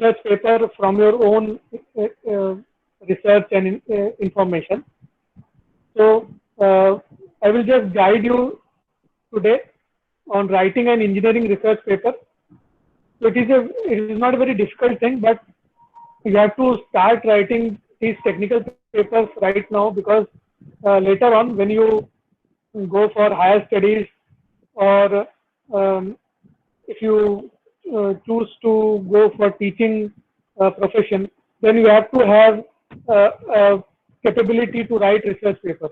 research paper from your own research and information. So I will just guide you today on writing an engineering research paper. So it is not a very difficult thing, but you have to start writing these technical papers right now, because later on when you go for higher studies, or if you choose to go for teaching profession, then you have to have capability to write research papers.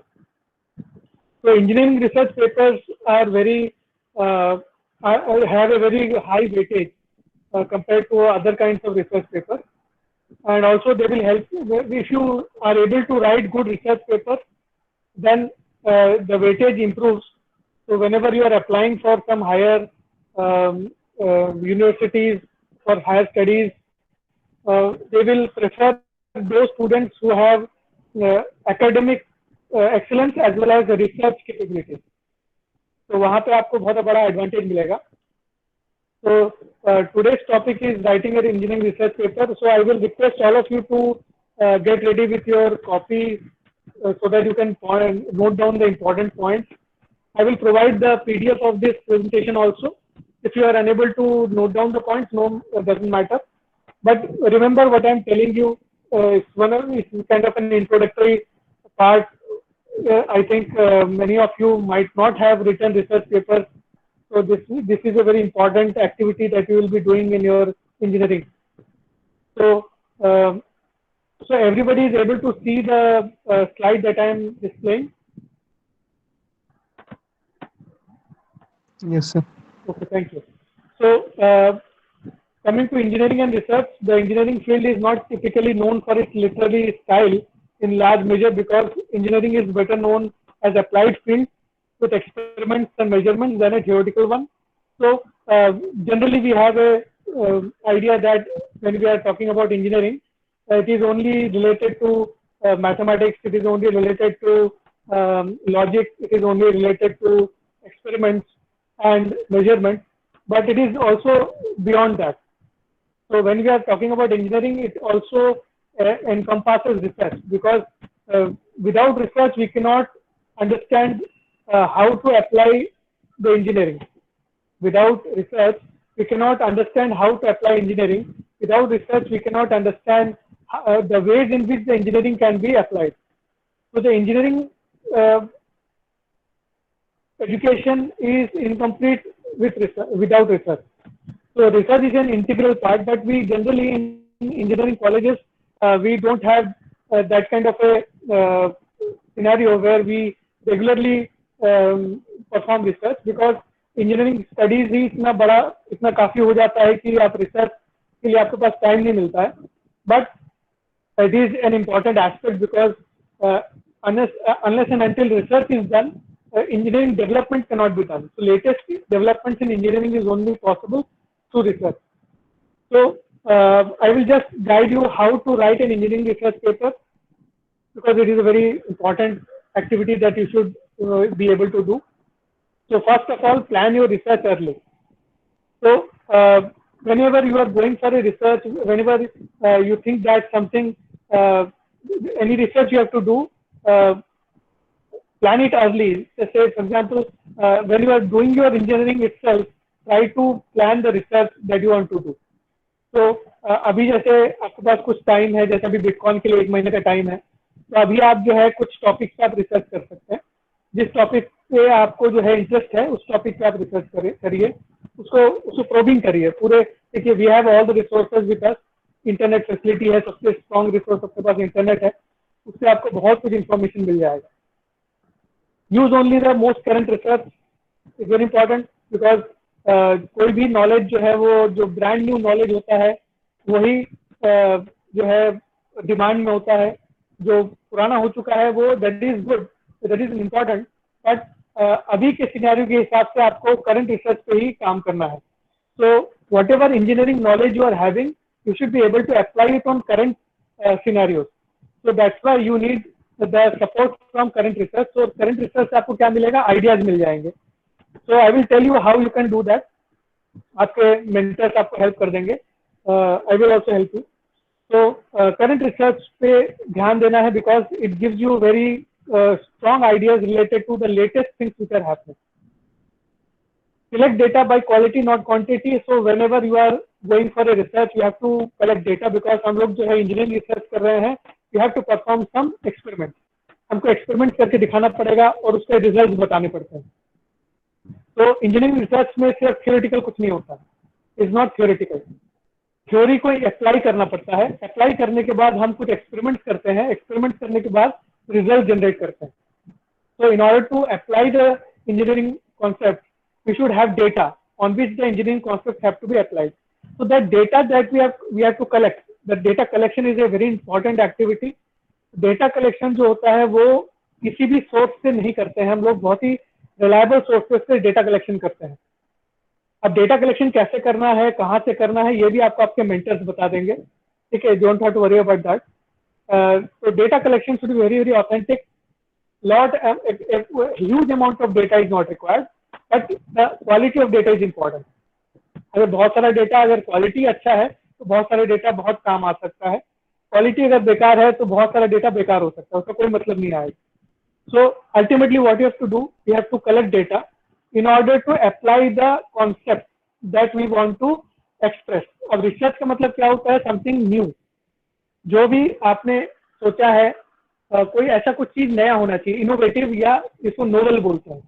So engineering research papers are very have a very high weightage compared to other kinds of research papers, and also they will help you. If you are able to write good research papers, then the weightage improves. So whenever you are applying for some higher universities for higher studies, they will prefer those students who have academic excellence as well as research capabilities. तो वहाँ पे आपको बहुत बड़ा advantage मिलेगा. So today's topic is writing an engineering research paper. So I will request all of you to get ready with your copy so that you can note down the important points. I will provide the PDF of this presentation also. If you are unable to note down the points, no, it doesn't matter. But remember what I am telling you. It's kind of an introductory part. I think many of you might not have written research papers. So this is a very important activity that you will be doing in your engineering. So so everybody is able to see the slide that I am displaying. Yes, sir. Okay, thank you. So coming to engineering and research, the engineering field is not typically known for its literary style in large measure, because engineering is better known as applied field with experiments and measurements than a theoretical one. So generally we have a idea that when we are talking about engineering, it is only related to mathematics, it is only related to logic, it is only related to experiments and measurements, but it is also beyond that. So when we are talking about engineering, it also encompasses research, because without research we cannot understand how to apply the engineering. Without research we cannot understand how to apply engineering. Without research we cannot understand the ways in which the engineering can be applied. So the engineering education is incomplete with without research. So research is an integral part, but we generally in engineering colleges we don't have that kind of a scenario where we regularly perform research, because engineering studies ही इतना काफी हो जाता है कि आप research के लिए आपके पास time नहीं मिलता है. But it is an important aspect, because unless and until research is done, engineering development cannot be done. So latest developments in engineering is only possible through research. So I will just guide you how to write an engineering research paper, because it is a very important activity that you should be able to do. So first of all, plan your research early. So whenever you are going for a research, whenever you think that something, any research you have to do, plan it early. Say for example, when you are doing your engineering itself, try to plan the research that you want to do. तो अभी जैसे आपके पास कुछ time है, जैसे अभी bitcoin के लिए 1 महीने का टाइम है, तो अभी आप जो है कुछ टॉपिक पे आप रिसर्च कर सकते हैं. जिस टॉपिक पे आपको जो है इंटरेस्ट है, उस टॉपिक पे आप रिसर्च करिए, उसको प्रोबिंग करिए पूरे. देखिए we have all the resources with us, internet facility है, सबसे स्ट्रॉन्ग रिसोर्स आपके पास इंटरनेट है, उससे आपको बहुत कुछ इन्फॉर्मेशन मिल जाएगा. Use only the most current research is very important, because कोई भी नॉलेज जो है वो जो ब्रांड न्यू नॉलेज होता है वही जो है डिमांड में होता है. जो पुराना हो चुका है वो that is good, that is important, but अभी के सिनेरियो के हिसाब से आपको करंट रिसर्च पे ही काम करना है. So whatever engineering knowledge you are having, you should be able to apply it on current scenarios. So that's why you need the support from current research. So current research से आपको क्या मिलेगा, ideas मिल जाएंगे. So I will tell you how you can do that. आपके mentors आपको help कर देंगे. I will also help you. So current research पे ध्यान देना है because it gives you very strong ideas related to the latest things which are happening. Select data by quality not quantity. So whenever you are going for a research you have to collect data because हम लोग जो है engineering research कर रहे हैं, you have to perform some experiment. हमको experiment करके दिखाना पड़ेगा और उसके results बताने पड़ते हैं. तो इंजीनियरिंग रिसर्च में सिर्फ थियोरेटिकल कुछ नहीं होता, इज नॉट थियोरेटिकल. थ्योरी को अप्लाई करना पड़ता है. अप्लाई करने के बाद हम कुछ एक्सपेरिमेंट्स करते हैं, एक्सपेरिमेंट करने के बाद रिजल्ट जनरेट करते हैं. So in order to apply the engineering concept, we should have data on which the engineering concepts have to be applied. So that data that we have to collect, the data collection is a very important activity. Data collection जो होता है वो किसी भी source से नहीं करते हैं हम लोग, बहुत ही रिलायबल सोर्सेस से डेटा कलेक्शन करते हैं. अब डेटा कलेक्शन कैसे करना है, कहाँ से करना है, ये भी आपको आपके मेंटर्स बता देंगे. ठीक है, don't have to worry about that. तो data collection should be very very authentic. lot a huge amount of data is not required, but the quality of data is important. अगर बहुत सारा डेटा, अगर quality अच्छा है तो बहुत सारे डेटा बहुत काम आ सकता है. क्वालिटी अगर बेकार है तो बहुत सारा डेटा बेकार हो सकता है, उसका कोई मतलब नहीं आएगा. So ultimately what you have to do, you have to collect data in order to apply the concept that we want to express. अब रिसर्च का मतलब क्या होता है, समथिंग न्यू. जो भी आपने सोचा है, कोई ऐसा कुछ चीज नया होना चाहिए, इनोवेटिव, या इसको नोवेल बोलते हैं.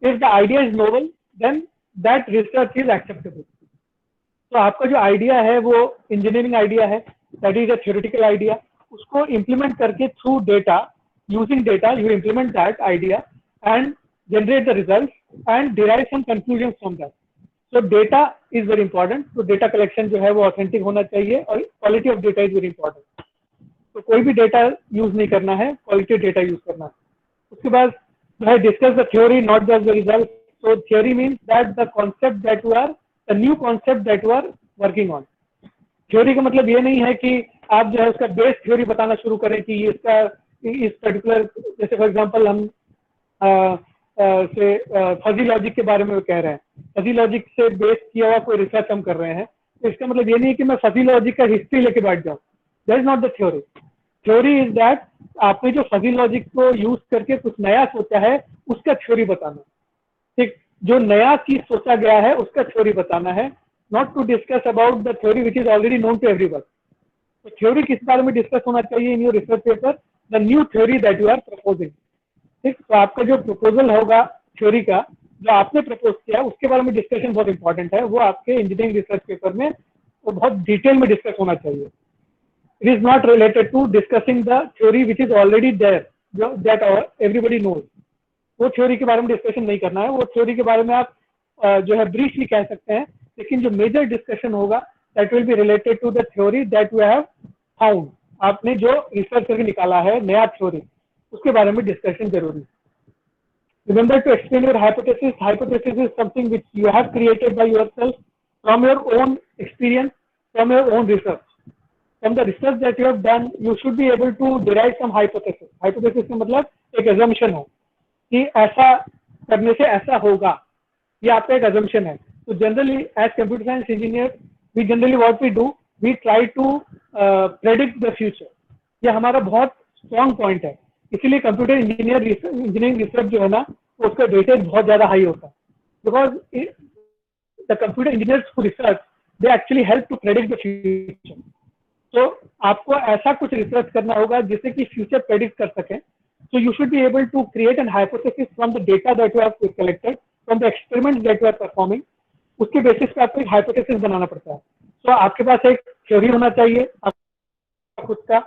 If the idea is novel then that research is acceptable. तो आपका जो आइडिया है वो इंजीनियरिंग आइडिया है, that is a theoretical idea. उसको इम्प्लीमेंट करके through data, using data you implement that idea and generate the results and derive some conclusions from that. So data is very important. So data collection जो है वो authentic होना चाहिए और quality of data is very important. तो कोई भी data use नहीं करना है, quality data use करना है. उसके बाद जो है discuss the theory not just the results. So theory means that the concept that you are, the new concept that you are working on. Theory का मतलब ये नहीं है कि आप जो है उसका बेस थ्योरी बताना शुरू करें कि इसका इस पर्टिकुलर, जैसे फॉर एग्जांपल हम से फजी लॉजिक के बारे में कह रहे हैं, फजी लॉजिक से बेस किया हुआ कोई रिसर्च हम कर रहे हैं, तो इसका मतलब ये नहीं है कि मैं फजी लॉजिक का हिस्ट्री लेके बैठ जाऊँ. That is not the theory. Theory is that आपने जो फजी लॉजिक को यूज करके कुछ नया सोचा है उसका थ्योरी बताना. ठीक, जो नया चीज सोचा गया है उसका थ्योरी बताना है, not to discuss about the theory which is already known to everyone. तो थ्योरी किस बारे में डिस्कस होना चाहिए in your research paper, the new theory that you are proposing. ठीक, तो आपका जो प्रपोजल होगा थ्योरी का, जो आपने प्रपोज किया उसके बारे में डिस्कशन बहुत इंपॉर्टेंट है. वो आपके इंजीनियरिंग रिसर्च पेपर में वो बहुत डिटेल में डिस्कस होना चाहिए. It is not related to discussing the theory which is already there, that everybody knows. वो थ्योरी के बारे में डिस्कशन नहीं करना है. वो थ्योरी के बारे में आप जो है ब्रीफली कह सकते हैं, लेकिन जो मेजर डिस्कशन होगा that will be related to the theory that you have found. आपने जो रिसर्च करके निकाला है नया थ्योरी, उसके बारे में डिस्कशन जरूरी. Remember to explain your hypothesis. Hypothesis is something which you have created by yourself from your own experience, from your own research. From the research that you have done you should be able to derive some hypothesis. Hypothesis का मतलब एक assumption है कि ऐसा करने से ऐसा होगा, ये आपका एक अजम्पशन है. तो generally as computer science engineer we generally what we do, we try to predict the future. ये हमारा बहुत स्ट्रॉन्ग पॉइंट है. इसीलिए कंप्यूटर इंजीनियरिंग रिसर्च जो है ना, उसका वेटेज बहुत ज्यादा हाई होता है. Because the computer engineers who research they actually help to predict the future. तो आपको ऐसा कुछ रिसर्च करना होगा जिससे कि फ्यूचर प्रेडिक्ट कर सकें. So you should be able to create an hypothesis from the data that you have collected, from the experiments that you are performing. उसके बेसिस पे आपको एक हाइपोथेसिस बनाना पड़ता है. तो आपके पास एक थ्योरी होना चाहिए खुद का.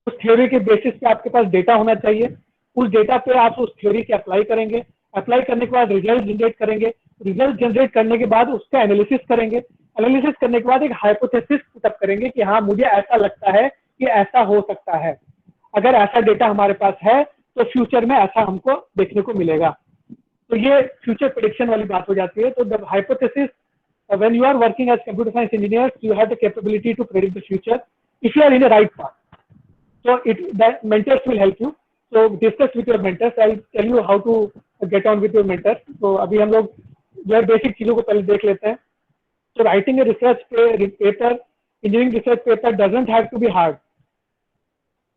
उस थ्योरी के बेसिस पे आपके पास डेटा होना चाहिए. उस डेटा पे आप उस थ्योरी के अप्लाई करेंगे. अप्लाई करने के बाद रिजल्ट जनरेट करेंगे. रिजल्ट जनरेट करने के बाद उसका एनालिसिस करेंगे. एनालिसिस करने के बाद एक हाइपोथेसिस पुटअप करेंगे कि हाँ मुझे ऐसा लगता है कि ऐसा हो सकता है. अगर ऐसा डेटा हमारे पास है तो फ्यूचर में ऐसा हमको देखने को मिलेगा. तो ये फ्यूचर प्रेडिक्शन वाली बात हो जाती है. तो the hypothesis, when you are working as computer science engineers, you have the capability to predict the future if you are in the right path. So the mentors will help you. So discuss with your mentors. I'll tell you how to get on with your mentors. तो अभी हम लोग जो है basic चीजों को पहले देख लेते हैं. So writing a research paper, engineering research paper doesn't have to be hard.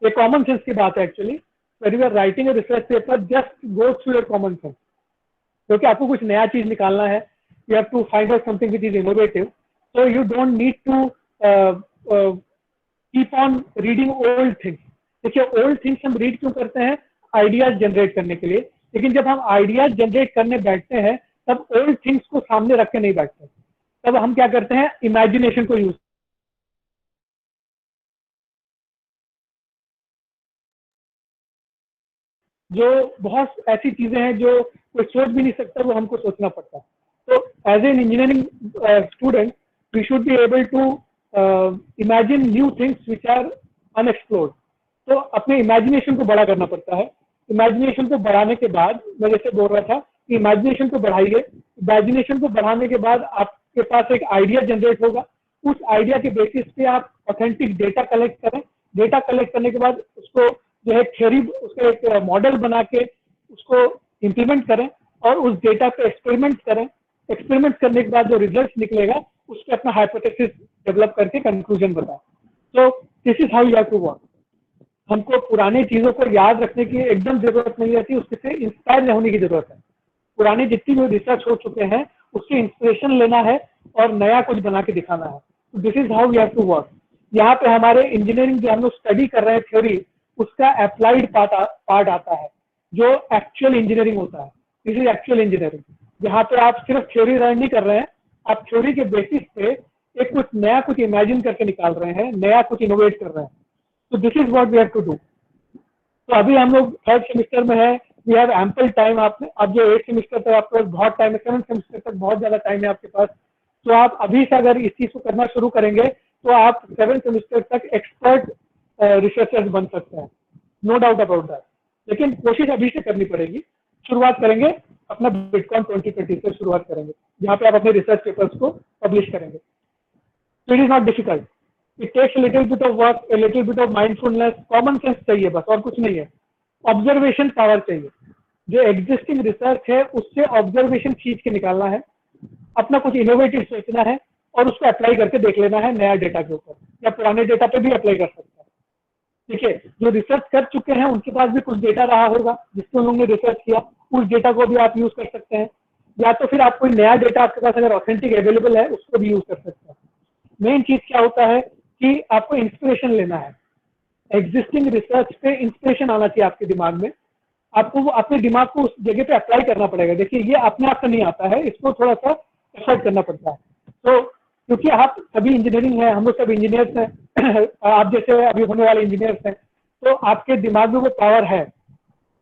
ये कॉमन सेंस की बात है actually. When you are writing a research paper, just go through your common sense. क्योंकि आपको कुछ नया चीज निकालना है. You have to find out something which is innovative. So you don't need to keep on reading old things. देखिए old things हम read क्यों करते हैं? आइडियाज जनरेट करने के लिए. लेकिन जब हम आइडियाज जनरेट करने बैठते हैं तब ओल्ड थिंग्स को सामने रख के नहीं बैठते. तब हम क्या करते हैं? इमेजिनेशन को यूज. जो बहुत ऐसी चीजें हैं जो कोई सोच भी नहीं सकता, वो हमको सोचना पड़ता है. तो as an engineering student we should be able to imagine new things which are unexplored. तो अपने इमेजिनेशन को बड़ा करना पड़ता है. इमेजिनेशन को बढ़ाने के बाद, मैं जैसे बोल रहा था कि इमेजिनेशन को बढ़ाइए. इमेजिनेशन को बढ़ाने के बाद आपके पास एक आइडिया जनरेट होगा. उस आइडिया के बेसिस पे आप ऑथेंटिक डेटा कलेक्ट करें. डेटा कलेक्ट करने के बाद उसको जो है थ्योरी, उसका एक मॉडल बना के उसको इम्प्लीमेंट करें और उस डेटा पे एक्सपेरिमेंट करें. एक्सपेरिमेंट करने के बाद जो रिजल्ट निकलेगा उस पर अपना हाइपोथेसिस डेवलप करके कंक्लूजन बताएं. तो this is how you have to work. हमको पुरानी चीजों को याद रखने की एकदम जरूरत नहीं रहती, उससे इंस्पायर होने की जरूरत है. पुरानी जितनी भी रिसर्च हो चुके हैं उससे इंस्पिरेशन लेना है और नया कुछ बना के दिखाना है. This is how we have to work. यहाँ पे हमारे इंजीनियरिंग जो हम लोग स्टडी कर रहे हैं थ्योरी, उसका अप्लाइड पार्ट आता है जो एक्चुअल इंजीनियरिंग होता है. दिस इज एक्चुअल इंजीनियरिंग, जहाँ पे आप सिर्फ थ्योरी लर्न नहीं कर रहे हैं, आप थ्योरी के बेसिस पे एक कुछ नया कुछ इमेजिन करके निकाल रहे हैं, नया कुछ इनोवेट कर रहे हैं. तो this is what we have to do. तो अभी हम लोग थर्ड सेमेस्टर में है. We have ample time. आपने अब जो 8 सेमेस्टर तक आपके पास बहुत टाइम है, 7 सेमेस्टर तक बहुत ज्यादा टाइम है आपके पास. तो आप अभी से अगर इस चीज को करना शुरू करेंगे तो आप 7 सेमेस्टर तक एक्सपर्ट रिसर्चर्स बन सकते हैं. No doubt about that. लेकिन कोशिश अभी से करनी पड़ेगी. शुरुआत करेंगे अपना बिटकॉइन 2020 से शुरुआत करेंगे, जहाँ पे आप अपने रिसर्च पेपर्स को पब्लिश करेंगे. So it is not difficult. It takes a little bit of work, a little bit of mindfulness, common sense चाहिए बस, और कुछ नहीं है. ऑब्जर्वेशन पावर चाहिए. जो एग्जिस्टिंग रिसर्च है उससे ऑब्जर्वेशन खींच के निकालना है, अपना कुछ इनोवेटिव सोचना है और उसको अप्लाई करके देख लेना है नया डेटा के ऊपर, या पुराने डेटा पे भी अप्लाई कर सकता है. ठीक है, जो रिसर्च कर चुके हैं उनके पास भी कुछ डेटा रहा होगा जिसको उन लोगों ने रिसर्च किया, उस डेटा को भी आप यूज कर सकते हैं. या तो फिर आप कोई नया डेटा आपके पास अगर ऑथेंटिक अवेलेबल है उसको भी यूज कर सकते हैं. मेन चीज क्या होता है कि आपको इंस्पिरेशन लेना है. एग्जिस्टिंग रिसर्च पे इंस्पिरेशन आना चाहिए आपके दिमाग में. आपको वो अपने दिमाग को उस जगह पे अप्लाई करना पड़ेगा. देखिए ये अपने आप से नहीं आता है, इसको थोड़ा सा एफर्ट करना पड़ता है. तो क्योंकि आप सभी इंजीनियरिंग है, हम लोग सब इंजीनियर्स हैं, आप जैसे अभी होने वाले इंजीनियर्स हैं, तो आपके दिमाग में वो पावर है.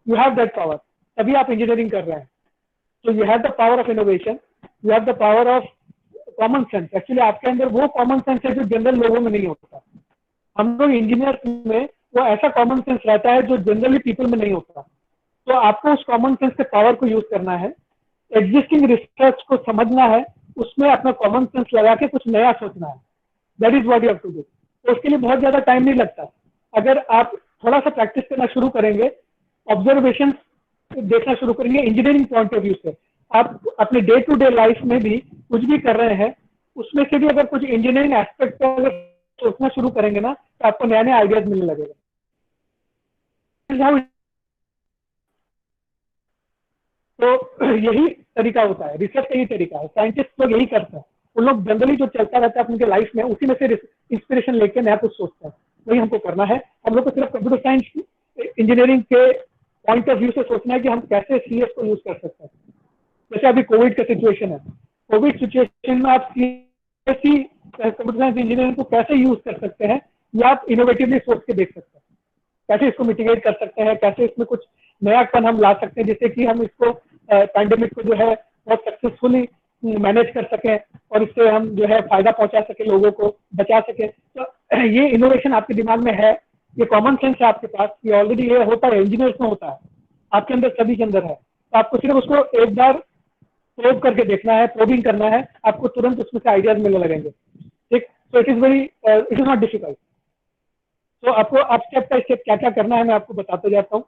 यू हैव दैट पावर, तभी आप इंजीनियरिंग कर रहे हैं. तो you have the power of innovation, you have the power of common sense. Actually आपके अंदर वो कॉमन सेंस है जो जनरल लोगों में नहीं होता. हम लोग इंजीनियर्स में वो ऐसा कॉमन सेंस रहता है जो जनरली पीपल में नहीं होता. तो आपको उस कॉमन सेंस के पावर को यूज करना है, एग्जिस्टिंग रिसर्च को समझना है, उसमें अपना कॉमन सेंस लगा के कुछ नया सोचना है. That is what you have to do. तो उसके लिए बहुत ज्यादा टाइम नहीं लगता. अगर आप थोड़ा सा प्रैक्टिस करना शुरू करेंगे, ऑब्जर्वेशन देखना शुरू करेंगे इंजीनियरिंग पॉइंट ऑफ व्यू से, आप अपने डे टू डे लाइफ में भी कुछ भी कर रहे हैं उसमें से भी अगर कुछ इंजीनियरिंग एस्पेक्ट पर अगर सोचना शुरू करेंगे ना तो आपको नए नए आइडियाज मिलने लगेगा. तो यही तरीका होता है, रिसर्च का यही तरीका है. साइंटिस्ट लोग यही करते हैं. उन लोग जनरली जो चलता रहता है उनके लाइफ में उसी में से इंस्पिरेशन लेके नया कुछ सोचते हैं. वही हमको करना है. हम लोग को सिर्फ कंप्यूटर साइंस इंजीनियरिंग के पॉइंट ऑफ व्यू से सोचना है कि हम कैसे सीएस को यूज कर सकते हैं. जैसे अभी कोविड का सिचुएशन है, कोविड सिचुएशन में आप सीएससी कंप्यूटर साइंस इंजीनियरिंग को कैसे यूज कर सकते हैं, या आप इनोवेटिवली सोच के देख सकते हैं. कैसे इसको मिटिगेट कर सकते हैं, कैसे इसमें कुछ नयापन हम ला सकते हैं जिससे कि हम इसको पैंडेमिक को जो है बहुत सक्सेसफुली मैनेज कर सकें और इससे हम जो है फायदा पहुंचा सके, लोगों को बचा सके. तो ये इनोवेशन आपके दिमाग में है, ये कॉमन सेंस है आपके पास, ये ऑलरेडी ये होता है, इंजीनियर्स में होता है, आपके अंदर सभी के अंदर है. तो आपको सिर्फ उसको एक बार प्रोब करके देखना है, प्रोबिंग करना है, आपको तुरंत उसमें से आइडियाज मिलने लगेंगे. ठीक. तो इट इज नॉट डिफिकल्ट. तो आपको आप स्टेप बाय स्टेप क्या क्या करना है मैं आपको बताते जाता हूँ.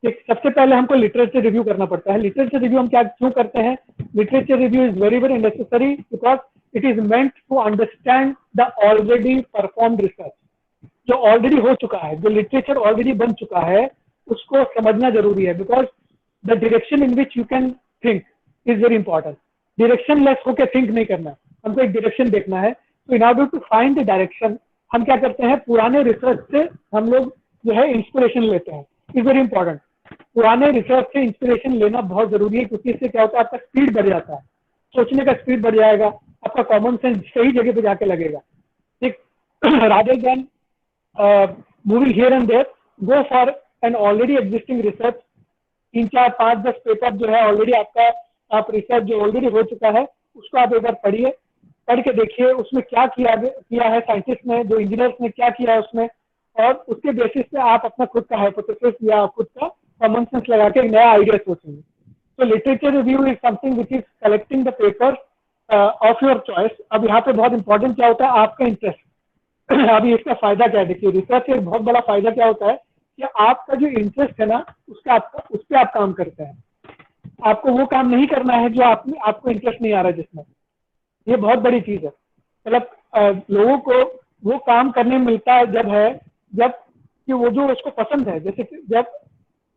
ठीक, सबसे पहले हमको लिटरेचर रिव्यू करना पड़ता है। लिटरेचर रिव्यू हम क्या क्यों करते हैं? Literature review is very very necessary because it is meant to understand the already performed research. जो ऑलरेडी हो चुका है, जो लिटरेचर ऑलरेडी बन चुका है, उसको समझना जरूरी है because the direction in which you can think is very important. Direction less होकर थिंक नहीं करना, हमको एक डायरेक्शन देखना है। तो in order to find the direction हम क्या करते हैं, पुराने रिसर्च से हम लोग जो है इंस्पिरेशन लेते हैं। Is very important. पुराने रिसर्च से इंस्पिरेशन लेना बहुत जरूरी है क्योंकि इससे क्या होता है, आपका स्पीड बढ़ जाता है, सोचने का स्पीड बढ़ जाएगा, आपका कॉमन सेंस सही जगह पे जाके लगेगा। ठीक, rather than moving here and there, go for an already existing research. 3, 4, 5, 10 paper जो है ऑलरेडी आपका, आप रिसर्च जो ऑलरेडी हो चुका है उसको आप एक बार पढ़िए, पढ़ के देखिए उसमें क्या किया है साइंटिस्ट ने, जो इंजीनियर्स ने क्या किया है उसमें, और उसके बेसिस पे आप अपना खुद का हाइपोथेसिस या खुद का कॉमन सेंस लगा के एक नया आइडिया सोचेंगे। तो literature review is something which is collecting the paper of your choice. अब यहाँ पे बहुत इंपॉर्टेंट क्या होता है, आपका इंटरेस्ट। अभी इसका फायदा क्या है, देखिए रिसर्च का एक बहुत बड़ा फायदा क्या होता है कि आपका जो इंटरेस्ट है ना, उसका आपका उस पर आप काम करते हैं। आपको वो काम नहीं करना है जो आपको इंटरेस्ट नहीं आ रहा है जिसमें। ये बहुत बड़ी चीज है। मतलब लोगों को वो काम करने मिलता है जब कि वो जो उसको पसंद है। जैसे कि जब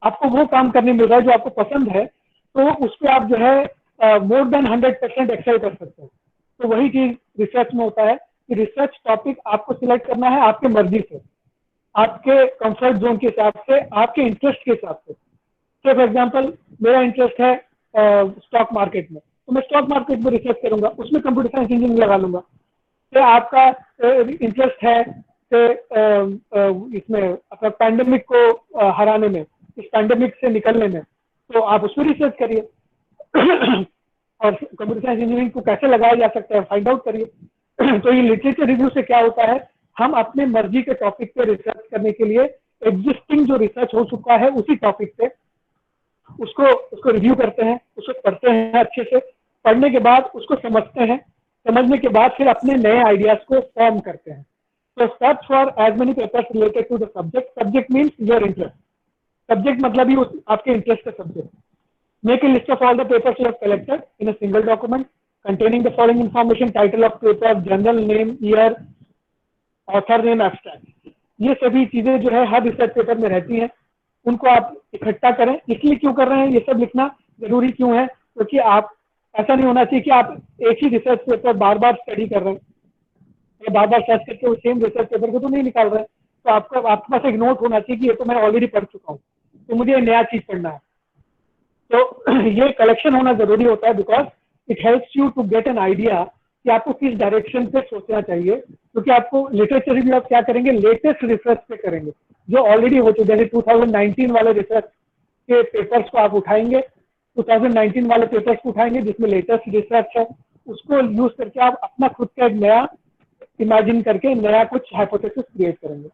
आपको वो काम करने मिल रहा है जो आपको पसंद है, तो उस पर आप जो है मोर देन 100% एक्सेल कर सकते हो। तो वही चीज रिसर्च में होता है कि रिसर्च टॉपिक आपको सिलेक्ट करना है आपके मर्जी से, आपके कंफर्ट जोन के हिसाब से, आपके इंटरेस्ट के हिसाब से। फॉर एग्जाम्पल मेरा इंटरेस्ट है स्टॉक मार्केट में, तो मैं स्टॉक मार्केट में रिसर्च करूंगा, उसमें कंप्यूटर साइंस इंजीनियरिंग लगा लूंगा। तो आपका इंटरेस्ट है इसमें अपना पैंडेमिक को हराने में, इस पैंडेमिक से निकलने में, तो आप उसमें रिसर्च करिए। और कंप्यूटर साइंस इंजीनियरिंग को कैसे लगाया जा सकता है फाइंड आउट करिए। तो ये लिटरेचर रिव्यू से क्या होता है, हम अपने मर्जी के टॉपिक पे रिसर्च करने के लिए एग्जिस्टिंग जो रिसर्च हो चुका है उसी टॉपिक पे उसको रिव्यू करते हैं, उसको पढ़ते हैं अच्छे से, पढ़ने के बाद उसको समझते हैं, समझने के बाद फिर अपने नए आइडियाज को फॉर्म करते हैं। तो search for as many papers related to the subject. Subject means your interest. Subject मतलब ही आपके इंटरेस्ट का subject. Make a list of all the papers you have collected in a single document containing the following information: title of paper, journal name, year, author name, abstract। ये सभी चीजें जो है हर research paper में रहती हैं, उनको आप इकट्ठा करें। इसलिए क्यों कर रहे हैं, ये सब लिखना जरूरी क्यों है, क्योंकि आप ऐसा नहीं होना चाहिए कि आप एक ही रिसर्च पेपर बार बार स्टडी कर रहे हैं या बार बार सर्च करके वो सेम रिसर्च पेपर को तो नहीं निकाल रहे हैं। तो आपके पास एक नोट होना चाहिए कि ये तो मैं ऑलरेडी पढ़ चुका हूँ, तो मुझे नया चीज पढ़ना है। तो ये कलेक्शन होना जरूरी होता है because it helps you to get an idea कि आपको किस डायरेक्शन पे सोचना चाहिए। क्योंकि आपको लिटरेचर रिव्यू आप क्या करेंगे, लेटेस्ट रिसर्च पे करेंगे जो ऑलरेडी हो चुके। जैसे 2019 वाले रिसर्च के पेपर्स को आप उठाएंगे, 2019 वाले पेपर्स को उठाएंगे जिसमें लेटेस्ट रिसर्च है, उसको यूज करके आप अपना खुद का एक नया इमेजिन करके नया कुछ हाइपोथेसिस क्रिएट करेंगे,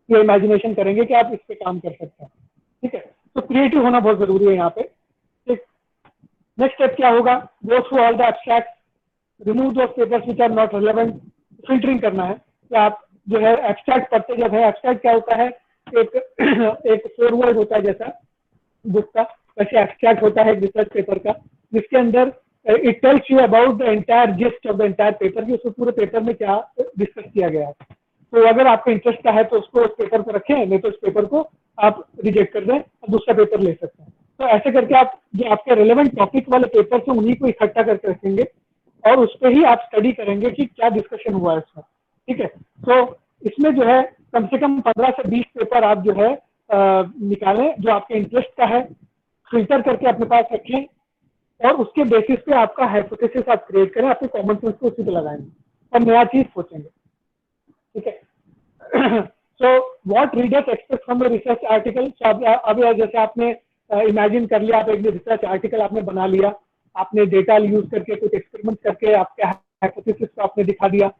ये इमेजिनेशन करेंगे कि आप इस पे काम कर सकते हैं। ठीक है, तो क्रिएटिव होना बहुत जरूरी है यहाँ पे। ठीक, नेक्स्ट स्टेप क्या होगा, go through all the abstract, remove those papers which are not relevant. Filtering करना है कि आप जो है एब्स्ट्रैक्ट पढ़ते जब है, एब्स्ट्रैक्ट क्या होता है, एक फॉरवर्ड होता है जैसा बुक का, वैसे एब्स्ट्रैक्ट होता है रिसर्च पेपर का, जिसके अंदर it tells you about the entire gist of the entire paper, कि उस पूरे पेपर में क्या डिस्कस किया गया है। तो अगर आपको इंटरेस्ट का है तो उसको उस पेपर पर रखें, नहीं तो उस पेपर को आप रिजेक्ट कर दें और दूसरा पेपर ले सकते हैं। तो ऐसे करके आप जो आपके रिलेवेंट टॉपिक वाले पेपर हैं उन्हीं को इकट्ठा करके रखेंगे और उस पर ही आप स्टडी करेंगे कि क्या डिस्कशन हुआ है इसमें। ठीक है, तो इसमें जो है कम से कम 15 से 20 पेपर आप जो है निकालें जो आपके इंटरेस्ट का है, फिल्टर करके अपने पास रखें और उसके बेसिस पे आपका हाइपोथेसिस आप क्रिएट करें, अपने कॉमन सेंस को उसी पे लगाएंगे और नया चीज सोचेंगे। ठीक है, so what readers expect from the research article. अब जैसे आपने इमेजिन कर लिया, आप एक रिसर्च आर्टिकल आपने बना लिया, आपने डेटा यूज करके कुछ एक्सपेरिमेंट करके आपके हाइपोथेसिस को आपने दिखा दिया,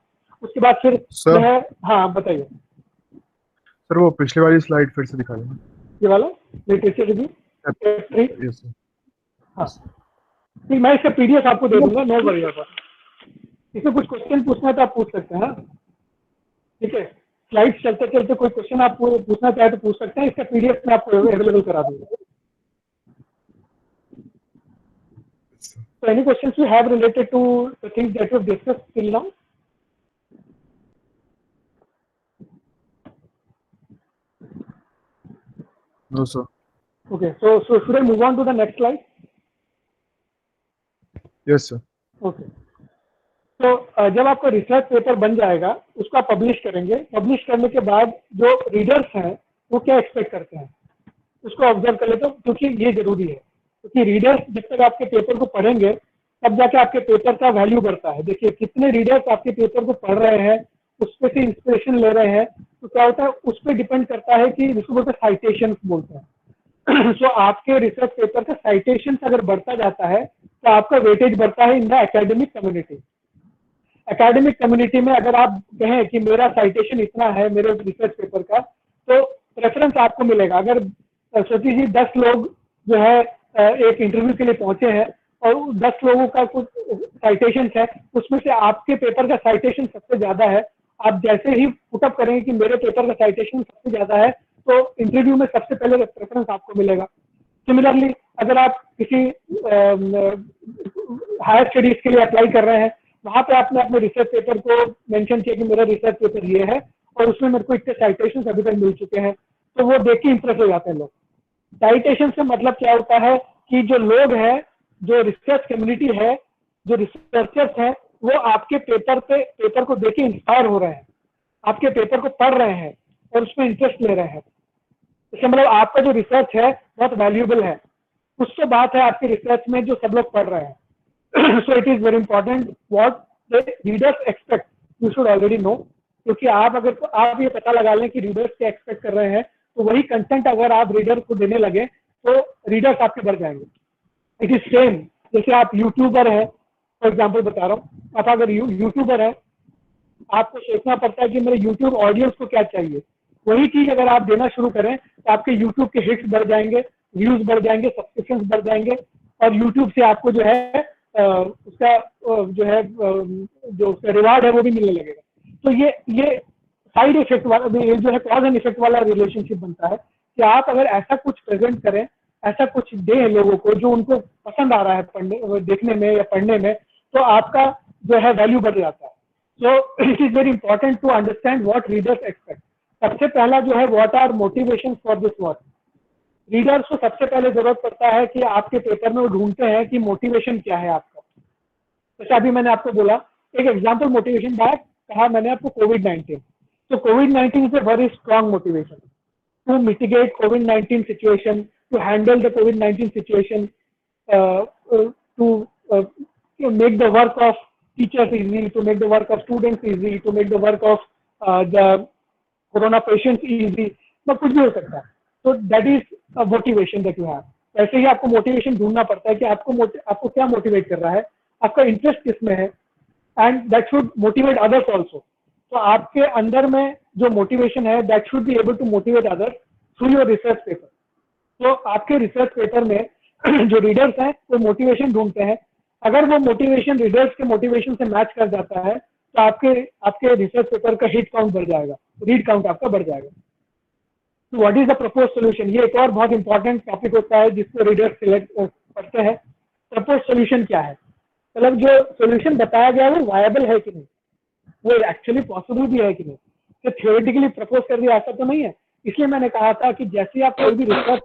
उसके बाद फिर जो है, हाँ बताइए सर। वो पिछले वाली स्लाइड फिर से दिखा देना, ये वाला लिटरेचर रिव्यू। यस हाँ ठीक, मैं इसका पीडीएफ आपको दे दूंगा, नो वरी। इसमें कुछ क्वेश्चन पूछना है तो आप पूछ सकते हैं। ठीक है, स्लाइड्स चलते चलते कोई क्वेश्चन आप पूछना चाहे तो पूछ सकते हैं, इसका पीडीएफ में आपको अवेलेबल करा दूंगा। So any questions you have related to the things that we have discussed till now? No, sir. Okay, so should I move on to the next slide? Yes, sir. Okay. तो जब आपका research paper बन जाएगा उसको आप publish करेंगे। Publish करने के बाद जो रीडर्स हैं वो क्या एक्सपेक्ट करते हैं उसको ऑब्जर्व कर लेते हो, क्योंकि ये जरूरी है, क्योंकि रीडर्स जब तक आपके पेपर को पढ़ेंगे तब जाके आपके पेपर का वैल्यू बढ़ता है। देखिए कितने रीडर्स आपके पेपर को पढ़ रहे हैं, उस पर से इंस्पिरेशन ले रहे हैं, तो क्या होता है उस पर डिपेंड करता है कि जिसको बोलते हैं साइटेशन बोलते हैं। सो आपके रिसर्च पेपर का साइटेशन अगर बढ़ता जाता है तो आपका वेटेज बढ़ता है in the academic community. Academic community में अगर आप कहें कि मेरा साइटेशन इतना है मेरे रिसर्च पेपर का, तो प्रेफरेंस आपको मिलेगा। अगर सोचिए जी 10 लोग जो है एक इंटरव्यू के लिए पहुंचे हैं और 10 लोगों का कुछ साइटेशन है, उसमें से आपके पेपर का साइटेशन सबसे ज्यादा है, आप जैसे ही पुटअप करेंगे कि मेरे पेपर का साइटेशन सबसे ज्यादा है तो इंटरव्यू में सबसे पहले प्रेफरेंस आपको मिलेगा। सिमिलरली अगर आप किसी हायर स्टडीज के लिए अप्लाई कर रहे हैं, वहां पे आपने अपने रिसर्च पेपर को मेंशन किया कि मेरा रिसर्च पेपर ये है और उसमें मेरे को इतने साइटेशन अभी तक मिल चुके हैं, तो वो देख के इंप्रेस हो जाते हैं लोग। साइटेशन से मतलब क्या होता है कि जो लोग हैं, जो रिसर्च कम्युनिटी है, जो रिसर्चर्स हैं, वो आपके पेपर को देख के इंस्पायर हो रहे हैं, आपके पेपर को पढ़ रहे हैं और उसमें इंटरेस्ट ले रहे हैं। इसका मतलब आपका जो रिसर्च है बहुत वैल्यूएबल है। उससे बात है आपके रिसर्च में जो सब लोग पढ़ रहे हैं। So it is very important what the readers expect. You should already know, क्योंकि अगर आप ये पता लगा लें कि रीडर्स क्या एक्सपेक्ट कर रहे हैं तो वही कंटेंट अगर आप रीडर को देने लगे तो रीडर्स आपके बढ़ जाएंगे। इट इज सेम जैसे आप यूट्यूबर है, फॉर एग्जाम्पल बता रहा हूँ, आप अगर यूट्यूबर है आपको सोचना पड़ता है कि मेरे यूट्यूब ऑडियंस को क्या चाहिए। वही चीज अगर आप देना शुरू करें तो आपके यूट्यूब के हिट्स बढ़ जाएंगे, व्यूज बढ़ जाएंगे, सब्सक्रिप्शन बढ़ जाएंगे और यूट्यूब से आपको जो है उसका जो है जो उसका रिवार्ड है वो भी मिलने लगेगा। तो ये साइड इफेक्ट वाला जो है कॉज एंड इफेक्ट वाला रिलेशनशिप बनता है कि आप अगर ऐसा कुछ प्रेजेंट करें, ऐसा कुछ दें लोगों को जो उनको पसंद आ रहा है पढ़ने देखने में या पढ़ने में, तो आपका जो है वैल्यू बढ़ जाता है। So it is very important to understand what readers expect. सबसे पहला जो है what are motivation for this work. Readers को सबसे पहले जरूरत पड़ता है कि आपके पेपर में वो ढूंढते हैं कि मोटिवेशन क्या है आपका। जैसे अभी मैंने आपको बोला एक एग्जांपल मोटिवेशन बात कहा मैंने आपको कोविड-19। तो कोविड-19 is a very strong motivation to mitigate covid situation, to handle the covid situation, to make the work of teachers easy, to make the work of students easy, to make the work of the corona patients easy, but कुछ भी हो सकता है। तो that is a motivation that you have. ऐसे ही आपको motivation ढूंढना पड़ता है कि आपको क्या मोटिवेट कर रहा है, आपका इंटरेस्ट किसमें है, and that should motivate others also. तो आपके अंदर में जो मोटिवेशन है that should be able to motivate others through your research paper. तो आपके रिसर्च पेपर में जो रीडर्स हैं वो मोटिवेशन ढूंढते हैं। अगर वो मोटिवेशन रीडर्स के मोटिवेशन से मैच कर जाता है तो आपके रिसर्च पेपर का हिट काउंट बढ़ जाएगा, रीड काउंट आपका बढ़ जाएगा। तो what is the propose solution, ये एक और बहुत इंपॉर्टेंट टॉपिक होता है जिसको रीडर्स सिलेक्ट करते हैं। प्रपोज सोल्यूशन क्या है, मतलब जो सोल्यूशन बताया गया है वो वायबल है कि नहीं, वो एक्चुअली पॉसिबल भी है कि नहीं, तो थियोरेटिकली प्रपोज कर दिया ऐसा तो नहीं है। इसलिए मैंने कहा था कि जैसे आप कोई भी रिसर्च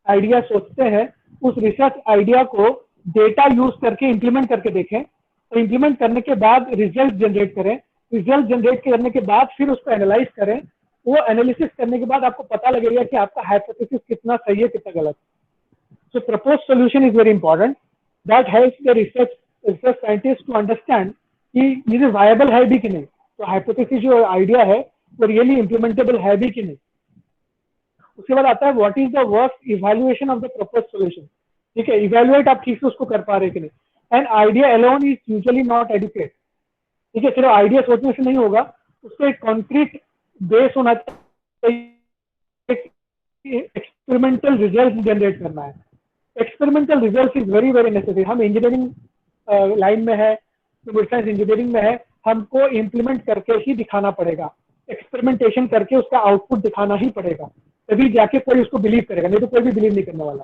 आइडिया सोचते हैं उस रिसर्च आइडिया को डेटा यूज करके इम्प्लीमेंट करके देखें, और इम्प्लीमेंट करने के बाद रिजल्ट जनरेट करें। रिजल्ट जनरेट करने के बाद फिर उसको एनालाइज करें। वो एनालिसिस करने के बाद आपको पता लगेगा कि आपका हाइपोथेसिस कितना सही है कितना गलत है। So propose solution is very important, that helps the research scientist to understand कि ये वायबल है भी कि नहीं, तो हाइपोथेसिस जो आइडिया है वो रियली इम्प्लीमेंटेबल है भी कि नहीं। उसके बाद आता है what is the worst evaluation of the propose solution. ठीक है, इवैल्यूएट आप ठीक से उसको कर पा रहे कि नहीं। And idea alone is usually not adequate. ठीक है, सिर्फ आइडिया सोचने से नहीं होगा, उसको एक कॉन्क्रीट बेस होना चाहिए, एक्सपेरिमेंटल रिजल्ट जनरेट करना है। Experimental result is very very necessary. हम इंजीनियरिंग लाइन में है, कंप्यूटर साइंस इंजीनियरिंग में है, हमको इम्प्लीमेंट करके ही दिखाना पड़ेगा। एक्सपेरिमेंटेशन करके उसका आउटपुट दिखाना ही पड़ेगा, तभी जाके कोई उसको बिलीव करेगा, नहीं तो कोई भी बिलीव नहीं करने वाला।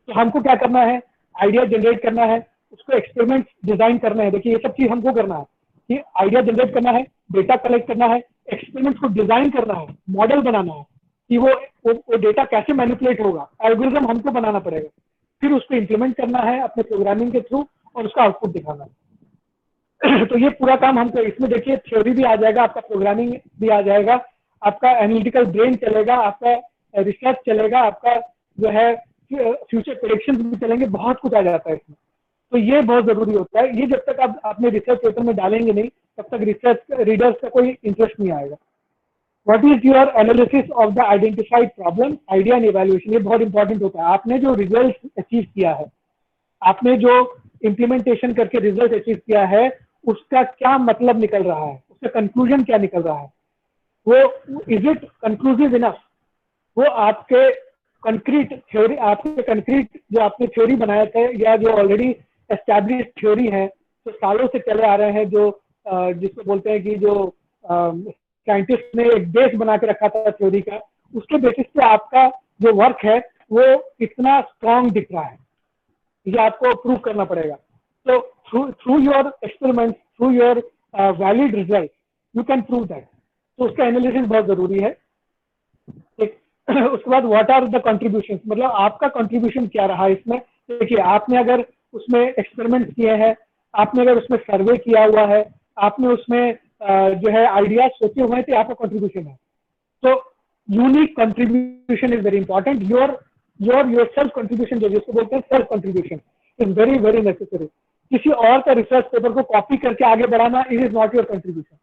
तो हमको क्या करना है, आइडिया जनरेट करना है, उसको एक्सपेरिमेंट डिजाइन करना है। देखिए ये सब चीज हमको करना है कि आइडिया जनरेट करना है, डेटा कलेक्ट करना है, एक्सपेरिमेंट को डिजाइन करना है, मॉडल बनाना है कि वो डेटा कैसे मैनिपुलेट होगा, एल्गोरिथम हमको बनाना पड़ेगा, फिर उसको इम्प्लीमेंट करना है अपने प्रोग्रामिंग के थ्रू और उसका आउटपुट दिखाना है। तो ये पूरा काम हमको, इसमें देखिए थ्योरी भी आ जाएगा, आपका प्रोग्रामिंग भी आ जाएगा, आपका एनालिटिकल ब्रेन चलेगा, आपका रिसर्च चलेगा, आपका जो है फ्यूचर प्रेडिक्शन भी चलेंगे, बहुत कुछ आ जाता है इसमें। तो ये बहुत जरूरी होता है, ये जब तक आप अपने रिसर्च पेपर में डालेंगे नहीं तब तक रिसर्च रीडर्स का कोई इंटरेस्ट नहीं आएगा। What is your analysis of the identified problem, idea and evaluation, ये बहुत इंपॉर्टेंट होता है। आपने जो रिजल्ट अचीव किया है, आपने जो इम्प्लीमेंटेशन करके रिजल्ट अचीव किया है, उसका क्या मतलब निकल रहा है, उसका कंक्लूजन क्या निकल रहा है, वो इज इट कंक्लूसिव इनफ, वो आपके कंक्रीट थ्योरी, आपके कंक्रीट जो आपने थ्योरी बनाया था या जो ऑलरेडी एस्टैब्लिश थ्योरी है, तो सालों से चले आ रहे हैं, जो जिसको बोलते हैं कि जो साइंटिस्ट ने एक बेस बना के रखा था थ्योरी का, उसके बेसिस पे आपका जो वर्क है वो इतना स्ट्रॉन्ग दिख रहा है, ये आपको प्रूव करना पड़ेगा। तो through your experiment, through your valid result you can prove that. तो उसका एनालिसिस बहुत जरूरी है। उसके बाद व्हाट आर द कंट्रीब्यूशन, मतलब आपका कंट्रीब्यूशन क्या रहा इसमें। देखिए आपने अगर उसमें एक्सपेरिमेंट किए हैं, आपने अगर उसमें सर्वे किया हुआ है, आपने उसमें जो है आइडियाज सोचे हुए हैं, तो आपका कंट्रीब्यूशन है। तो unique contribution is very important. Your self contribution, जो जिसको बोलते हैं self contribution, is very very necessary. किसी और का रिसर्च पेपर को कॉपी करके आगे बढ़ाना इज नॉट योर कंट्रीब्यूशन।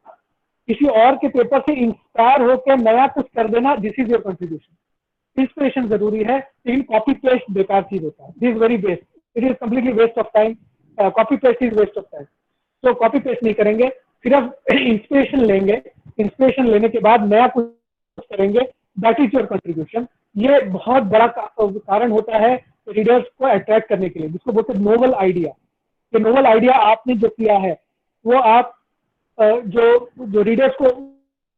किसी और के पेपर से इंस्पायर होकर नया कुछ कर देना, this is your contribution. Inspiration जरूरी है, लेकिन कॉपी पेस्ट बेकार चीज होता है। This very waste, it is completely waste of time. Copy paste is waste of time. तो कॉपी पेस्ट नहीं करेंगे, सिर्फ इंस्पिरेशन लेंगे, इंस्पिरेशन लेने के बाद नया कुछ करेंगे, दैट इज योर कंट्रीब्यूशन। ये बहुत बड़ा कारण होता है रीडर्स को अट्रैक्ट करने के लिए, जिसको बोलते हैं नोवल आइडिया। कि नोवल आइडिया आपने जो किया है वो आप जो रीडर्स को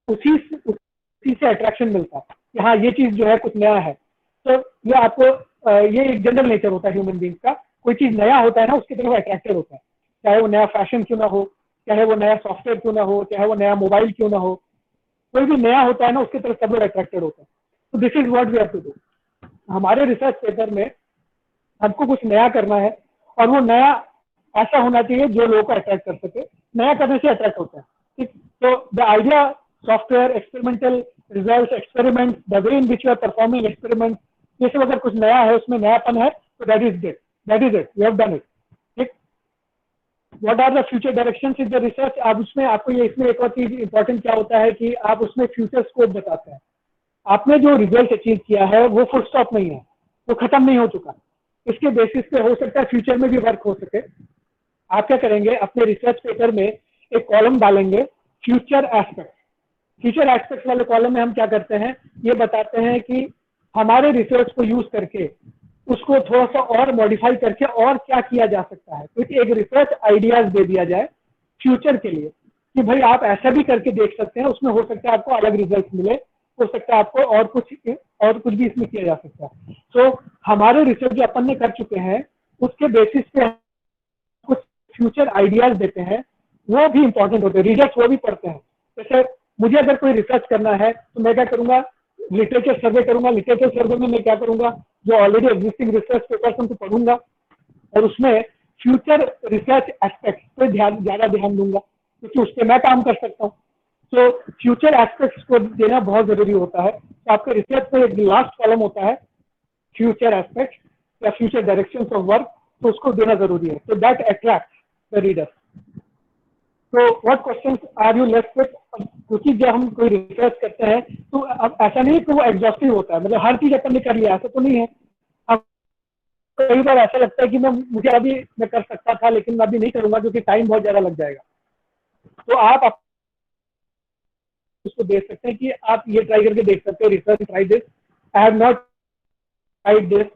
उसी से अट्रैक्शन मिलता है कि हाँ ये चीज जो है कुछ नया है। तो ये आपको ये एक जनरल नेचर होता है ह्यूमन बीइंग का, कोई चीज नया होता है ना उसकी तरफ अट्रैक्टेड होता है, चाहे वो नया फैशन क्यों ना हो, चाहे वो नया सॉफ्टवेयर क्यों ना हो, चाहे वो नया मोबाइल क्यों ना हो, कोई भी नया होता है ना उसकी तरफ सब लोग अट्रैक्टेड होता है। तो this is what we have to do. हमारे रिसर्च पेपर में हमको कुछ नया करना है, और वो नया ऐसा होना चाहिए जो लोगों को अट्रैक्ट कर सके। नया करने से अट्रैक्ट होता है, ठीक। तो the idea, software, experimental result, experiment, the way in which you are performing experiment, ये सब अगर कुछ नया है, उसमें नयापन है, तो that is it, we have done it, ठीक। What are the future directions in the research, आप उसमें आपको ये, इसमें एक और चीज इंपॉर्टेंट क्या होता है कि आप उसमें फ्यूचर स्कोप बताते हैं। आपने जो रिजल्ट अचीव किया है वो फुल स्टॉप नहीं है, वो खत्म नहीं हो चुका। इसके बेसिस पे हो सकता है फ्यूचर में भी वर्क हो सके। आप क्या करेंगे, अपने रिसर्च पेपर में एक कॉलम डालेंगे, फ्यूचर एस्पेक्ट। फ्यूचर एस्पेक्ट वाले कॉलम में हम क्या करते हैं, ये बताते हैं कि हमारे रिसर्च को यूज करके उसको थोड़ा सा और मॉडिफाई करके और क्या किया जा सकता है। तो एक रिसर्च आइडियाज दे दिया जाए फ्यूचर के लिए कि भाई आप ऐसा भी करके देख सकते हैं, उसमें हो सकता है आपको अलग रिजल्ट मिले, हो सकता है आपको और कुछ भी इसमें किया जा सकता है। तो हमारे रिसर्च जो अपन ने कर चुके हैं उसके बेसिस पे कुछ फ्यूचर आइडियाज देते हैं, वो भी इंपॉर्टेंट होते हैं, रीडर्स वो भी पढ़ते हैं। जैसे मुझे अगर कोई रिसर्च करना है तो मैं क्या करूंगा, लिटरेचर सर्वे करूंगा। लिटरेचर सर्वे में मैं क्या करूंगा, जो ऑलरेडी एग्जिस्टिंग रिसर्च पेपर्स उनको पढ़ूंगा और उसमें फ्यूचर रिसर्च एस्पेक्ट पे ज्यादा ध्यान दूंगा, क्योंकि उस पर मैं काम कर सकता हूँ। तो फ्यूचर एस्पेक्ट्स को देना बहुत जरूरी होता है। तो आपके रिसर्च में एक लास्ट कॉलम होता है फ्यूचर एस्पेक्ट या फ्यूचर डायरेक्शंस ऑफ वर्क, तो उसको देना जरूरी है। तो दैट अट्रैक्ट द रीडर। तो what questions are you left with, क्योंकि जब हम कोई रिसर्च करते हैं तो अब ऐसा नहीं है कि वो एग्जॉस्टिव होता है, मतलब हर चीज अपन ने कर लिया, ऐसा तो नहीं है। अब कई बार ऐसा लगता है कि मुझे अभी मैं कर सकता था लेकिन मैं अभी नहीं करूंगा क्योंकि टाइम बहुत ज्यादा लग जाएगा। तो आप उसको देख सकते हैं कि आप ये ट्राई करके देख सकते हैं, research try this, I have not tried this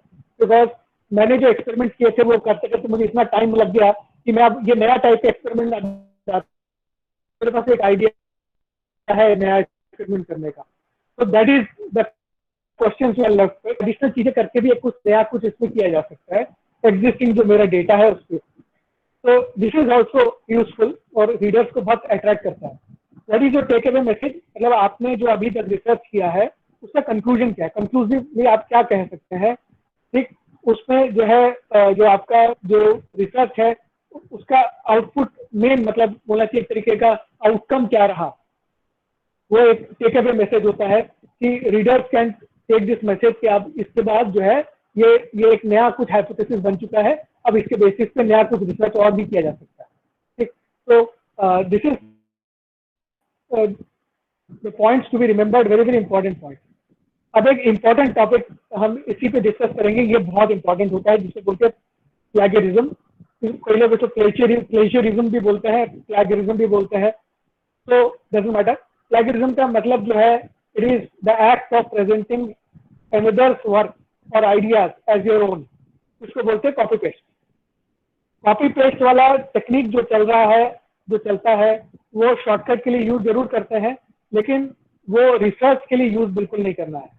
because मैंने जो एक्सपेरिमेंट किए थे वो करते करते मुझे इतना टाइम लग गया कि मैं अब ये नया टाइप का एक्सपेरिमेंट, मेरे पास एक आइडिया है नया एक्सपेरिमेंट करने का। तो that is the question you are left. Additional चीजें करके भी कुछ नया कुछ इसमें किया जा सकता है एग्जिस्टिंग जो मेरा डेटा है उसके। तो दिस इज ऑल्सो यूजफुल और रीडर्स को बहुत अट्रैक्ट करता है। That is your take away message, मतलब आपने जो अभी तक रिसर्च किया है उसका कंक्लूजन क्या है, कंक्लूसिवली आप क्या कह सकते हैं, ठीक। उसमें जो है जो आपका जो रिसर्च है उसका आउटपुट मेन मतलब बोलना चाहिए एक तरीके का आउटकम क्या रहा, वो एक टेक अवे मैसेज होता है कि readers can take this message कि आप इसके बाद जो है ये एक नया कुछ हाइपोथेसिस बन चुका है, अब इसके बेसिस पे नया कुछ रिसर्च और भी किया जा सकता है, ठीक। तो this is the points to be remembered, very very important point. अब एक इम्पॉर्टेंट टॉपिक हम इसी पे डिस्कस करेंगे, ये बहुत इंपॉर्टेंट होता है जिसे बोलते हैं प्लैगियरिज्म। कई लोग इसको प्लेजरिज्म भी बोलते हैं, प्लैगियरिज्म भी बोलते हैं, तो डजंट मैटर। प्लैगियरिज्म का मतलब जो है it is the act of presenting another's work और आइडियाज एज योर ओन, इसको बोलते हैं कॉपी पेस्ट। कॉपी पेस्ट वाला टेक्निक जो चल रहा है, जो चलता है, वो शॉर्टकट के लिए यूज जरूर करते हैं, लेकिन वो रिसर्च के लिए यूज बिल्कुल नहीं करना है।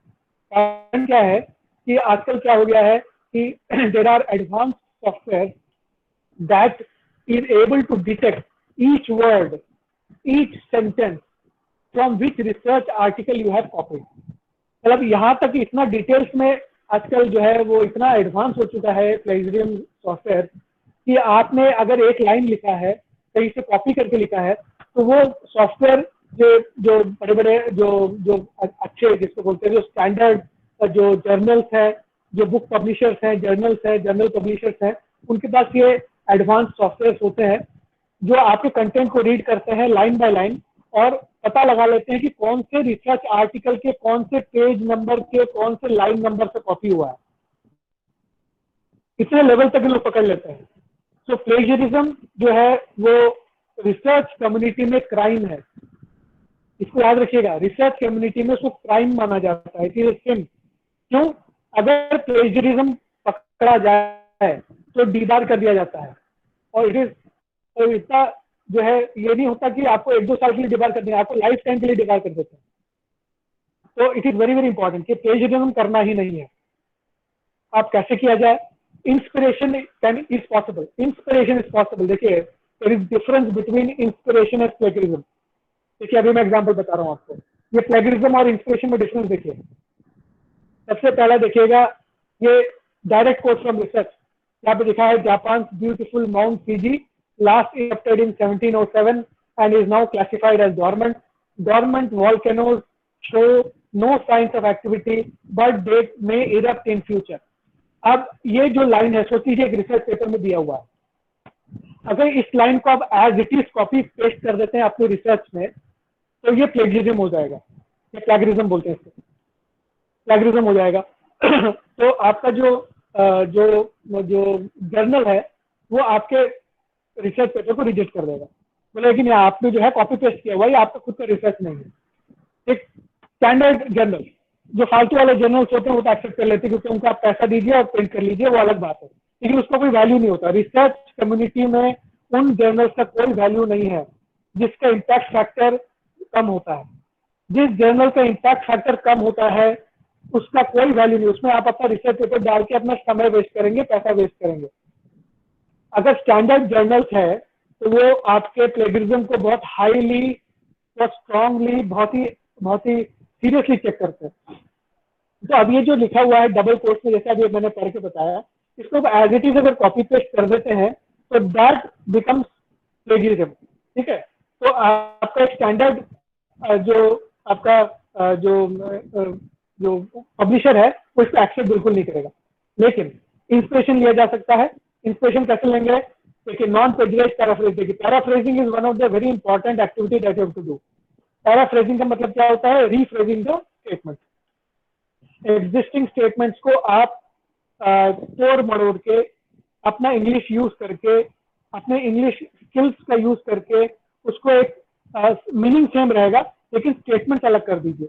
कारण क्या है कि आजकल क्या हो गया है कि there are advance software that is able to detect each word, each sentence from which research article you have copied. मतलब यहाँ तक इतना डिटेल्स में आजकल जो है वो इतना एडवांस हो चुका है प्लेजरिज्म सॉफ्टवेयर कि आपने अगर एक लाइन लिखा है कहीं से कॉपी करके लिखा है तो वो सॉफ्टवेयर जो बड़े बड़े जो अच्छे जिसको बोलते हैं जो स्टैंडर्ड जो जर्नल्स है, जो बुक पब्लिशर्स हैं, जर्नल्स हैं, जर्नल पब्लिशर्स हैं, उनके पास ये एडवांस सॉफ्टवेयर होते हैं जो आपके कंटेंट को रीड करते हैं लाइन बाय लाइन और पता लगा लेते हैं कि कौन से रिसर्च आर्टिकल के कौन से पेज नंबर के कौन से लाइन नंबर से कॉपी हुआ है, इतने लेवल तक लोग पकड़ लेते हैं। सो प्लेजरिज्म जो है वो रिसर्च कम्युनिटी में क्राइम है, इसको याद रखिएगा। रिसर्च कम्युनिटी में उसको क्राइम माना जाता है, इट इज सिन। क्यों? अगर प्लेजरिज्म पकड़ा जाए तो डीबार कर दिया जाता है, और इट इज तो इतना जो है ये नहीं होता कि आपको 1-2 साल के लिए डिबार कर देंगे, आपको लाइफ टाइम के लिए डिबार कर देते हैं। तो it is very very important कि प्लेजरिज्म करना ही नहीं है। आप कैसे किया जाए? Inspiration is possible, inspiration is possible. देखिए there is difference between inspiration and plagiarism. देखिए अभी मैं एग्जांपल बता रहा हूँ आपको, ये प्लेजरिज्म और इंस्पिरेशन में डिफरेंस देखिए। सबसे पहला देखिएगा ये डायरेक्ट कोट फ्रॉम रिसर्च, यहाँ पे लिखा है Japan beautiful mount Fiji last erupted in 1707 and is now classified as dormant. Dormant volcanoes show no signs of activity but they may erupt in future. अब ये जो लाइन है सोच लीजिए एक रिसर्च पेपर में दिया हुआ है, अगर इस लाइन को आप as it is copy paste कर देते हैं अपने रिसर्च में तो ये प्लेगरिज्म हो जाएगा, ये प्लेगरिज्म बोलते हैं इसको, प्लेगरिज्म हो जाएगा। तो आपका जो जर्नल है वो आपके रिसर्च पेपर को रिजेक्ट कर देगा, बोले लेकिन आपने जो है कॉपी पेस्ट किया हुआ है, आपका खुद का रिसर्च नहीं है। एक स्टैंडर्ड जर्नल, जो फालतू वाले जर्नल्स होते हैं वो तो एक्सेप्ट कर लेते हैं क्योंकि उनको आप पैसा दीजिए और प्रिंट कर लीजिए, वो अलग बात है, लेकिन उसका कोई वैल्यू नहीं होता। रिसर्च कम्युनिटी में उन जर्नल्स का कोई वैल्यू नहीं है जिसका इम्पैक्ट फैक्टर कम होता है। जिस जर्नल का इम्पैक्ट फैक्टर कम होता है उसका कोई वैल्यू नहीं, उसमें आप अपना रिसर्च पेपर डाल के अपना समय वेस्ट करेंगे, पैसा वेस्ट करेंगे। अगर स्टैंडर्ड जर्नल्स है तो वो आपके प्लेगरिज्म को बहुत हाईली, बहुत स्ट्रांगली, बहुत ही सीरियसली चेक करते हैं। तो अब ये जो लिखा हुआ है डबल कोट्स में, जैसे अभी मैंने पढ़ के बताया, इसको एज इट इज अगर कॉपी पेस्ट कर देते हैं तो दैट बिकम्स प्लेगरिज्म, ठीक है। तो आपका एक स्टैंडर्ड जो आपका जो पब्लिशर है वो इसको एक्सेप्ट बिल्कुल नहीं करेगा। लेकिन इंस्पिरेशन लिया जा सकता है। इंस्पिरेशन कैसे लेंगे? देखिए नॉन प्लेजराइज पैराफ्रेज, देखिए paraphrasing is one of the very important activity that you have to do. Paraphrasing का मतलब क्या होता है? Rephrasing the statement. Existing statements को आप तोड़ मरोड़ के अपना इंग्लिश यूज करके, अपने इंग्लिश स्किल्स का यूज करके उसको एक मीनिंग सेम रहेगा लेकिन स्टेटमेंट अलग कर दीजिए,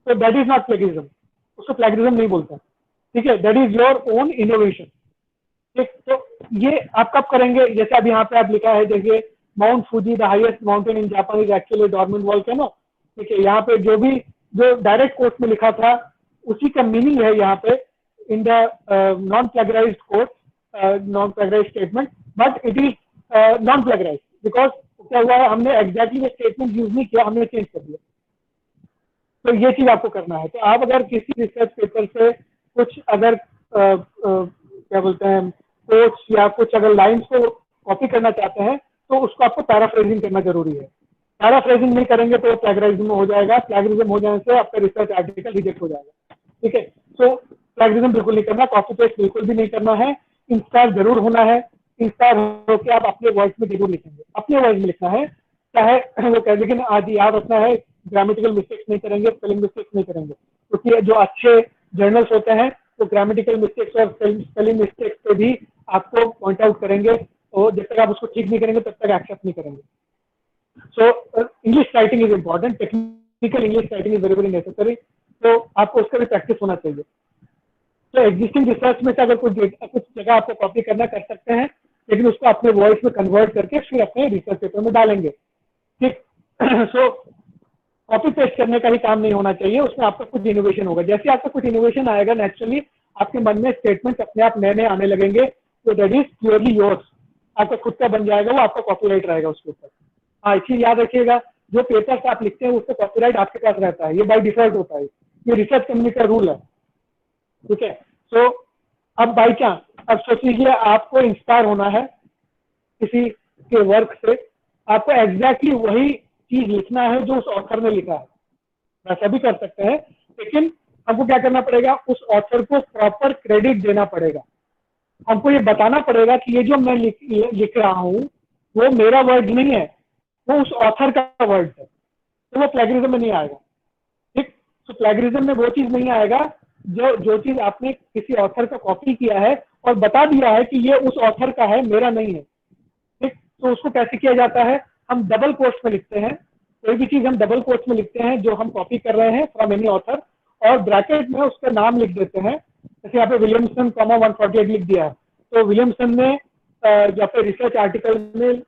तो दैट इज नॉट प्लेगरिज्म, उसको प्लेगरिज्म नहीं बोलता, ठीक है। That is your own innovation, ठीक। तो ये आप कब करेंगे? जैसे अब यहाँ पे आप लिखा है, देखिए mount Fuji the highest mountain in Japan is actually dormant volcano, ठीक है, यहाँ पे जो डायरेक्ट कोट में लिखा था उसी का मीनिंग है यहाँ पे in the non plagiarised quote, non plagiarised statement, but it is non plagiarised because क्या हुआ है, हमने एग्जैक्टली वो स्टेटमेंट यूज नहीं किया, हमने चेंज कर दिया। तो ये चीज आपको करना है। तो आप अगर किसी रिसर्च पेपर से कुछ अगर क्या बोलते हैं कोट्स या कुछ अगर लाइंस को कॉपी करना चाहते हैं तो उसको आपको पैराफ्रेजिंग करना जरूरी है। पैराफ्रेजिंग नहीं करेंगे तो प्लैगरिज्म हो जाएगा, प्लैगरिज्म हो जाने से आपका रिसर्च आर्टिकल रिजेक्ट हो जाएगा। ठीक है, तो प्लैगरिज्म बिल्कुल नहीं करना, कॉपी पेस्ट बिल्कुल भी नहीं करना है, इंस्पायर जरूर होना है। इंस्पायर होकर आप अपने वर्ड्स में जरूर लिखेंगे, अपने वर्ड्स में लिखना है, चाहे वो कह, लेकिन आज याद रखना है ग्रामेटिकल मिस्टेक्स नहीं करेंगे, स्पेलिंग मिस्टेक्स नहीं करेंगे, क्योंकि जो अच्छे जर्नल्स होते हैं तो ग्रामेटिकल मिस्टेक्स और स्पेलिंग मिस्टेक्स पे भी आपको पॉइंट आउट करेंगे, और जब तक आप उसको ठीक नहीं करेंगे तब तक एक्सेप्ट नहीं करेंगे। So English writing is important, technical English writing is very very necessary, तो आपको उसका भी प्रैक्टिस होना चाहिए। तो एग्जिस्टिंग रिसर्च में से अगर कुछ जगह आपको कॉपी करना कर सकते हैं, लेकिन उसको अपने वॉइस में कन्वर्ट करके फिर अपने रिसर्च पेपर में डालेंगे। ठीक, सो कॉपी पेस्ट करने का ही काम नहीं होना चाहिए, उसमें आपका कुछ इनोवेशन होगा। जैसे आपका कुछ इनोवेशन आएगा नेचुरली आपके मन में स्टेटमेंट अपने आप नए नए आने लगेंगे, तो दैट इज प्योरली योर्स, आपका खुद का बन जाएगा, वो आपका कॉपीराइट रहेगा उसके ऊपर। हाँ, एक चीज याद रखिएगा, जो पेपर्स आप लिखते हैं उसका कॉपीराइट आपके पास रहता है, ये बाय डिफॉल्ट होता है, ये रिसर्च कम्युनिटी का रूल है। ठीक है, तो अब बाई चांस अब सोच लीजिए आपको इंस्पायर होना है किसी के वर्क से, आपको एग्जैक्टली वही चीज लिखना है जो उस ऑथर ने लिखा है, वैसा भी कर सकते हैं, लेकिन हमको क्या करना पड़ेगा, उस ऑथर को प्रॉपर क्रेडिट देना पड़ेगा। हमको ये बताना पड़ेगा कि ये जो मैं लिख रहा हूँ वो मेरा वर्ड नहीं है, वो उस ऑथर का वर्ड है, तो वो प्लैगियरिज्म में नहीं आएगा। ठीक, तो प्लैगियरिज्म में वो चीज नहीं आएगा जो चीज आपने किसी ऑथर का कॉपी किया है और बता दिया है कि ये उस ऑथर का है, मेरा नहीं है। ठीक, तो उसको कैसे किया जाता है, हम डबल कोट्स में लिखते हैं, कोई भी चीज हम डबल कोट्स में लिखते हैं जो हम कॉपी कर रहे हैं फ्रॉम एनी ऑथर, और ब्रैकेट में उसका नाम लिख देते हैं। जैसे यहाँ पे विलियमसन कॉमा 148 लिख दिया है, तो विलियमसन ने यहाँ पे रिसर्च आर्टिकल में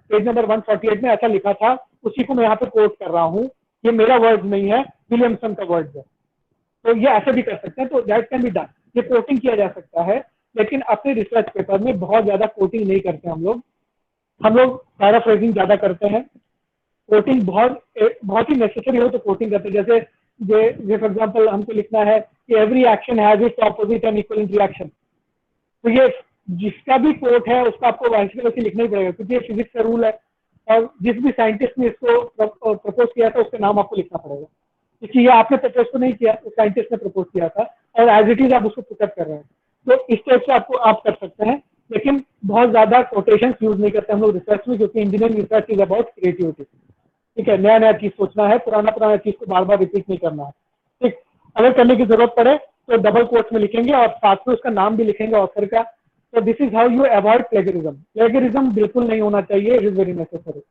पेज नंबर 148 में ऐसा लिखा था, उसी को मैं यहाँ पे कोट कर रहा हूँ, ये मेरा वर्ड नहीं है, विलियमसन का वर्ड है। तो ये ऐसे भी कर सकते हैं, तो दैट कैन बी डन, ये कोटिंग किया जा सकता है, लेकिन अपने रिसर्च पेपर में बहुत ज्यादा कोटिंग नहीं करते हम लोग पैराफ्रेजिंग ज्यादा करते हैं। कोटिंग बहुत ही नेसेसरी हो तो कोटिंग करते हैं, जैसे फॉर एग्जांपल हमको लिखना है कि every action has its opposite and equivalent reaction, तो ये जिसका भी कोट है उसका आपको वैसे लिखना ही पड़ेगा, क्योंकि ये फिजिक्स का रूल है, और जिस भी साइंटिस्ट ने इसको प्रपोज किया था उसका नाम आपको लिखना पड़ेगा, क्योंकि ये आपने प्रपोज तो नहीं किया, उस साइंटिस्ट ने प्रपोज किया था, और एज इट इज आप उसको पुटअप कर रहे हैं। तो इस टाइप से आप कर सकते हैं, लेकिन बहुत ज्यादा कोटेशन यूज नहीं करते हम लोग रिसर्च में, क्योंकि engineering research is about creativity. ठीक है, नया नया चीज सोचना है, पुराना चीज को बार बार रिपीट नहीं करना है। ठीक, अगर करने की जरूरत पड़े तो डबल कोट्स में लिखेंगे और साथ में उसका नाम भी लिखेंगे ऑथर का। तो this is how you avoid plagiarism. Plagiarism बिल्कुल नहीं होना चाहिए, इट इज वेरी नेसेसरी।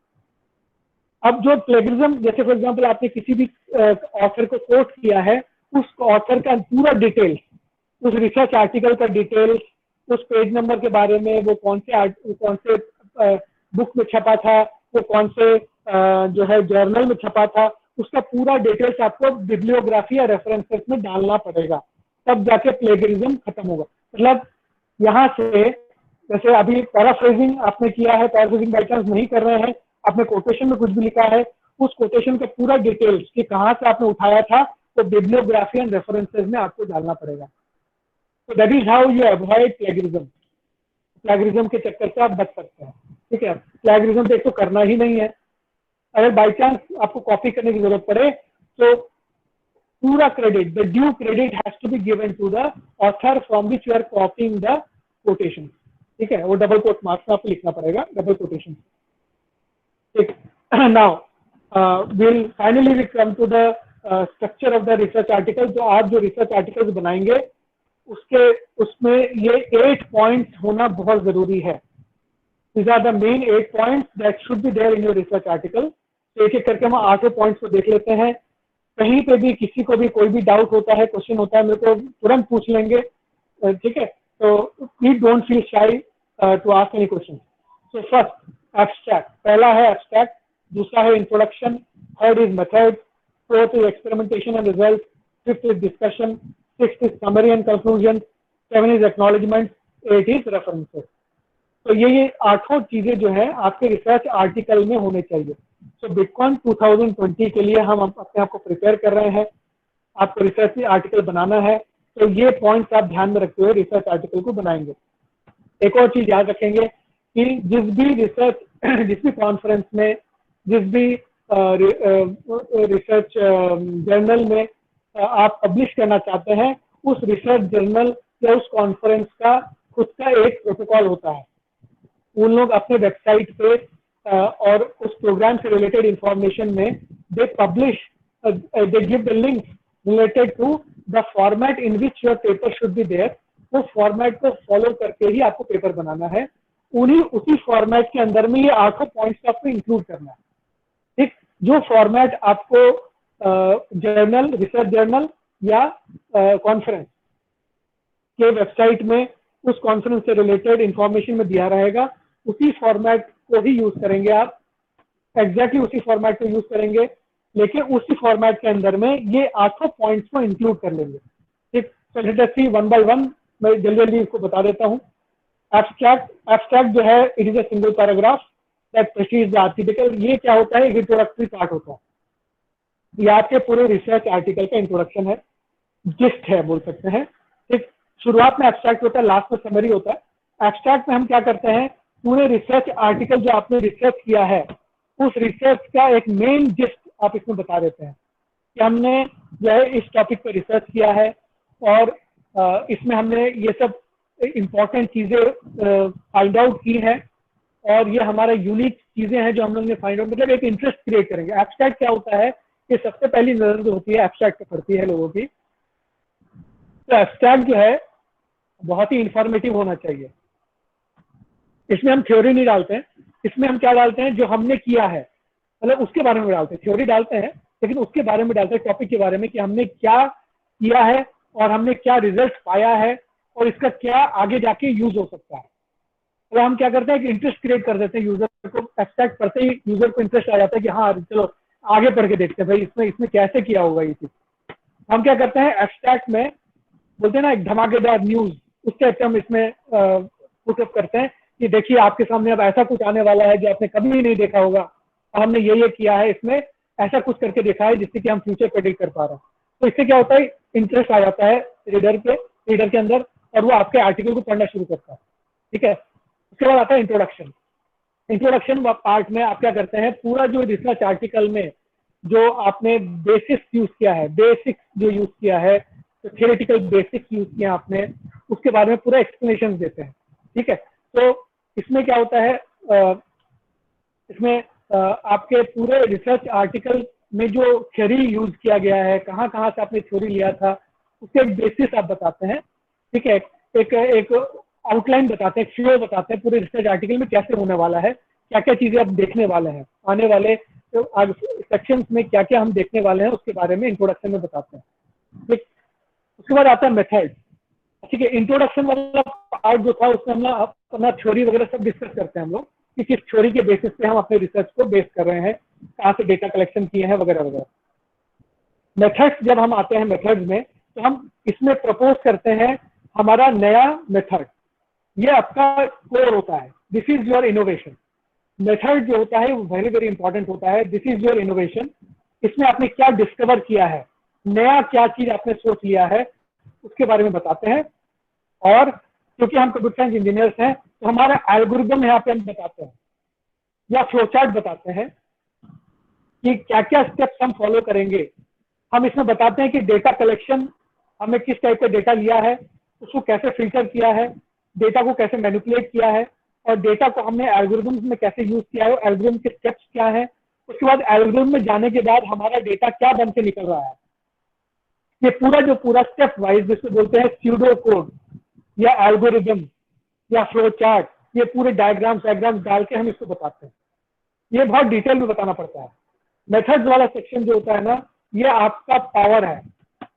अब जो प्लेगरिज्म, जैसे फॉर एग्जांपल आपने किसी भी ऑथर को कोट किया है, उस ऑथर का पूरा डिटेल, उस रिसर्च आर्टिकल का डिटेल, उस पेज नंबर के बारे में, वो कौन से बुक में छपा था, वो कौन से जो है जर्नल में छपा था, उसका पूरा डिटेल्स आपको बिब्लियोग्राफी या रेफरेंसेस में डालना पड़ेगा, तब जाके प्लेगरिज्म खत्म होगा। मतलब यहाँ से जैसे अभी पैराफ्रेजिंग आपने किया है, पैराफ्रेजिंग बाई चांस नहीं कर रहे हैं, आपने कोटेशन में कुछ भी लिखा है, उस कोटेशन का पूरा डिटेल्स कि कहाँ से आपने उठाया था, तो बिब्लियोग्राफी एंड रेफरेंसेस में आपको डालना पड़ेगा। तो that is how you avoid plagiarism. Plagiarism के चक्कर से आप बच सकते हैं। ठीक है, प्लेगरिज्म तो एक तो करना ही नहीं है, अगर बाई चांस आपको कॉपी करने की जरूरत पड़े तो पूरा credit, the due credit has to be given to the author from which you are copying the quotation. ठीक है, वो डबल कोट मार्क्स में आपको लिखना पड़ेगा, डबल कोटेशन। ठीक, now will finally we come to the structure of the research article. जो आप जो रिसर्च आर्टिकल्स बनाएंगे उसमें ये 8 पॉइंट्स होना बहुत जरूरी है। These are the main 8 points that should be there in your research article. तो एक एक करके हम 8 पॉइंट्स को देख लेते हैं। कहीं पे भी किसी को भी कोई भी डाउट होता है, क्वेश्चन होता है, मेरे को तुरंत पूछ लेंगे। ठीक है, तो please don't feel shy to ask any question. So first abstract, पहला है एब्स्ट्रैक्ट, दूसरा है introduction, third is method, 4th is experimentation and results, 5th is discussion, 6th is summary and conclusion, 7 is acknowledgement, 8 is references. तो ये 8 चीजें जो है आपके रिसर्च आर्टिकल में होने चाहिए. तो बिटकॉइन 2020 के लिए हम अपने आप को प्रिपेयर कर रहे हैं. आपको रिसर्च आर्टिकल बनाना है, तो ये पॉइंट्स आप ध्यान में रखते हुए रिसर्च आर्टिकल को बनाएंगे. एक और चीज याद रखेंगे कि जिस भी कॉन्फ्रेंस में, जिस भी रिसर्च जर्नल में आप पब्लिश करना चाहते हैं, उस रिसर्च जर्नल या उस कॉन्फ्रेंस का खुद का एक प्रोटोकॉल होता है. उन लोग अपने वेबसाइट पे और उस प्रोग्राम से रिलेटेड इंफॉर्मेशन में they give the link related to the format in which your paper should be there. वो फॉर्मेट को फॉलो करके ही आपको पेपर बनाना है. उसी फॉर्मेट के अंदर में ये 8 पॉइंट्स आपको इंक्लूड करना है. ठीक, जो फॉर्मेट आपको जर्नल, रिसर्च जर्नल या कॉन्फ्रेंस के वेबसाइट में उस कॉन्फ्रेंस से रिलेटेड इंफॉर्मेशन में दिया रहेगा, उसी फॉर्मेट को ही यूज करेंगे आप. एग्जैक्टली उसी फॉर्मेट को यूज करेंगे, लेकिन उसी फॉर्मेट के अंदर में ये 8 पॉइंट्स को इंक्लूड कर लेंगे. ठीक, so let us see one by one. मैं जल्दी इसको बता देता हूँ. एब्स्ट्रैक्ट जो है, it is a single paragraph that precedes the article. ये क्या होता है? इंट्रोडक्टरी पार्ट होता है. ये आपके पूरे रिसर्च आर्टिकल का इंट्रोडक्शन है, जिस्ट है बोल सकते हैं. ठीक, शुरुआत में एब्स्ट्रैक्ट होता है, लास्ट में समरी होता है. एब्स्ट्रैक्ट में हम क्या करते हैं, पूरे रिसर्च आर्टिकल जो आपने रिसर्च किया है, उस रिसर्च का एक मेन जिस्ट आप इसमें बता देते हैं कि हमने जो है इस टॉपिक पर रिसर्च किया है और इसमें हमने ये सब इम्पोर्टेंट चीजें फाइंड आउट की है और ये हमारा यूनिक चीजें हैं जो हम लोग ने फाइंड आउट, मतलब एक इंटरेस्ट क्रिएट करेंगे. एब्स्ट्रैक्ट क्या होता है कि सबसे पहली नजर जो होती है एब्स्ट्रैक्ट पे पड़ती है लोगों की. तो एब्स्ट्रैक्ट जो है बहुत ही इंफॉर्मेटिव होना चाहिए. इसमें हम थ्योरी नहीं डालते हैं, इसमें हम क्या डालते हैं, जो हमने किया है, मतलब उसके बारे में डालते हैं. थ्योरी डालते हैं लेकिन उसके बारे में डालते हैं, टॉपिक के बारे में कि हमने क्या किया है और हमने क्या रिजल्ट पाया है और इसका क्या आगे जाके यूज हो सकता है. तो हम क्या करते हैं कि इंटरेस्ट क्रिएट कर देते हैं यूजर को. एब्स्ट्रैक्ट पढ़ते ही यूजर को इंटरेस्ट आ जाता है कि हाँ चलो आगे पढ़ के देखते हैं भाई इसमें कैसे किया होगा ये चीज. हम क्या करते हैं, एब्स्ट्रैक्ट में बोलते हैं ना एक धमाकेदार न्यूज, उस टाइप से हम इसमें पुटअप करते हैं कि देखिए आपके सामने अब ऐसा कुछ आने वाला है जो आपने कभी नहीं देखा होगा, और हमने ये किया है, इसमें ऐसा कुछ करके देखा है जिससे कि हम फ्यूचर प्रेडिक्ट कर पा रहे हैं. तो इससे क्या होता है, इंटरेस्ट आ जाता है रीडर के अंदर और वो आपके आर्टिकल को पढ़ना शुरू करता है. ठीक है, उसके बाद आता है इंट्रोडक्शन. इंट्रोडक्शन पार्ट में आप क्या करते हैं, पूरा जो रिसर्च आर्टिकल में जो आपने बेसिक्स यूज किया है, तो थियोरेटिकल बेसिक्स यूज किया आपने, उसके बारे में पूरा एक्सप्लेनेशन देते हैं. ठीक है, तो इसमें क्या होता है, इसमें आपके पूरे रिसर्च आर्टिकल में जो थ्योरी यूज किया गया है, कहाँ कहाँ से आपने थ्योरी लिया था, उसके एक बेसिस आप बताते हैं. ठीक है, एक आउटलाइन बताते हैं, फ्लो बताते हैं पूरे रिसर्च आर्टिकल में कैसे होने वाला है, क्या क्या चीजें आप देखने वाले हैं, आने वाले सेक्शंस में क्या क्या हम देखने वाले हैं, उसके बारे में इंट्रोडक्शन में बताते हैं. ठीक, उसके बाद आता है मेथड. ठीक है, इंट्रोडक्शन वाला पार्ट जो था उसमें हम अपना थ्योरी वगैरह सब डिस्कस करते हैं हम लोग कि किस थ्योरी के बेसिस पे हम अपने रिसर्च को बेस कर रहे हैं, कहाँ से डेटा कलेक्शन किए हैं वगैरह वगैरह. मेथड्स जब हम आते हैं मेथड्स में, तो हम इसमें प्रपोज करते हैं हमारा नया मेथड. ये आपका कोर होता है, this is your innovation. Method जो होता है वो वेरी वेरी इंपॉर्टेंट होता है. This is your innovation. इसमें आपने क्या डिस्कवर किया है, नया क्या चीज आपने सोच लिया है, उसके बारे में बताते हैं. और क्योंकि हम कंप्यूटर साइंस इंजीनियर्स हैं, तो हमारा एल्गोरिदम यहाँ पे हम बताते हैं या फ्लोचार्ट बताते हैं कि क्या क्या स्टेप्स हम फॉलो करेंगे. हम इसमें बताते हैं कि डेटा कलेक्शन, हमने किस टाइप का डेटा लिया है, उसको कैसे फिल्टर किया है, डेटा को कैसे मैनिपुलेट किया है, और डेटा को हमने एल्गोरिदम में कैसे यूज किया है, एल्गोरिदम के स्टेप्स क्या है. उसके बाद एल्गोरिदम में जाने के बाद हमारा डेटा क्या बन के निकल रहा है. ये पूरा स्टेप वाइज जिसको बोलते हैं स्यूडो कोड या एल्गोरिदम या फ्लो चार्ट, ये पूरे डायग्राम्स डाल के हम इसको बताते हैं. ये बहुत डिटेल में बताना पड़ता है. मेथड्स वाला सेक्शन जो होता है ना, ये आपका पावर है,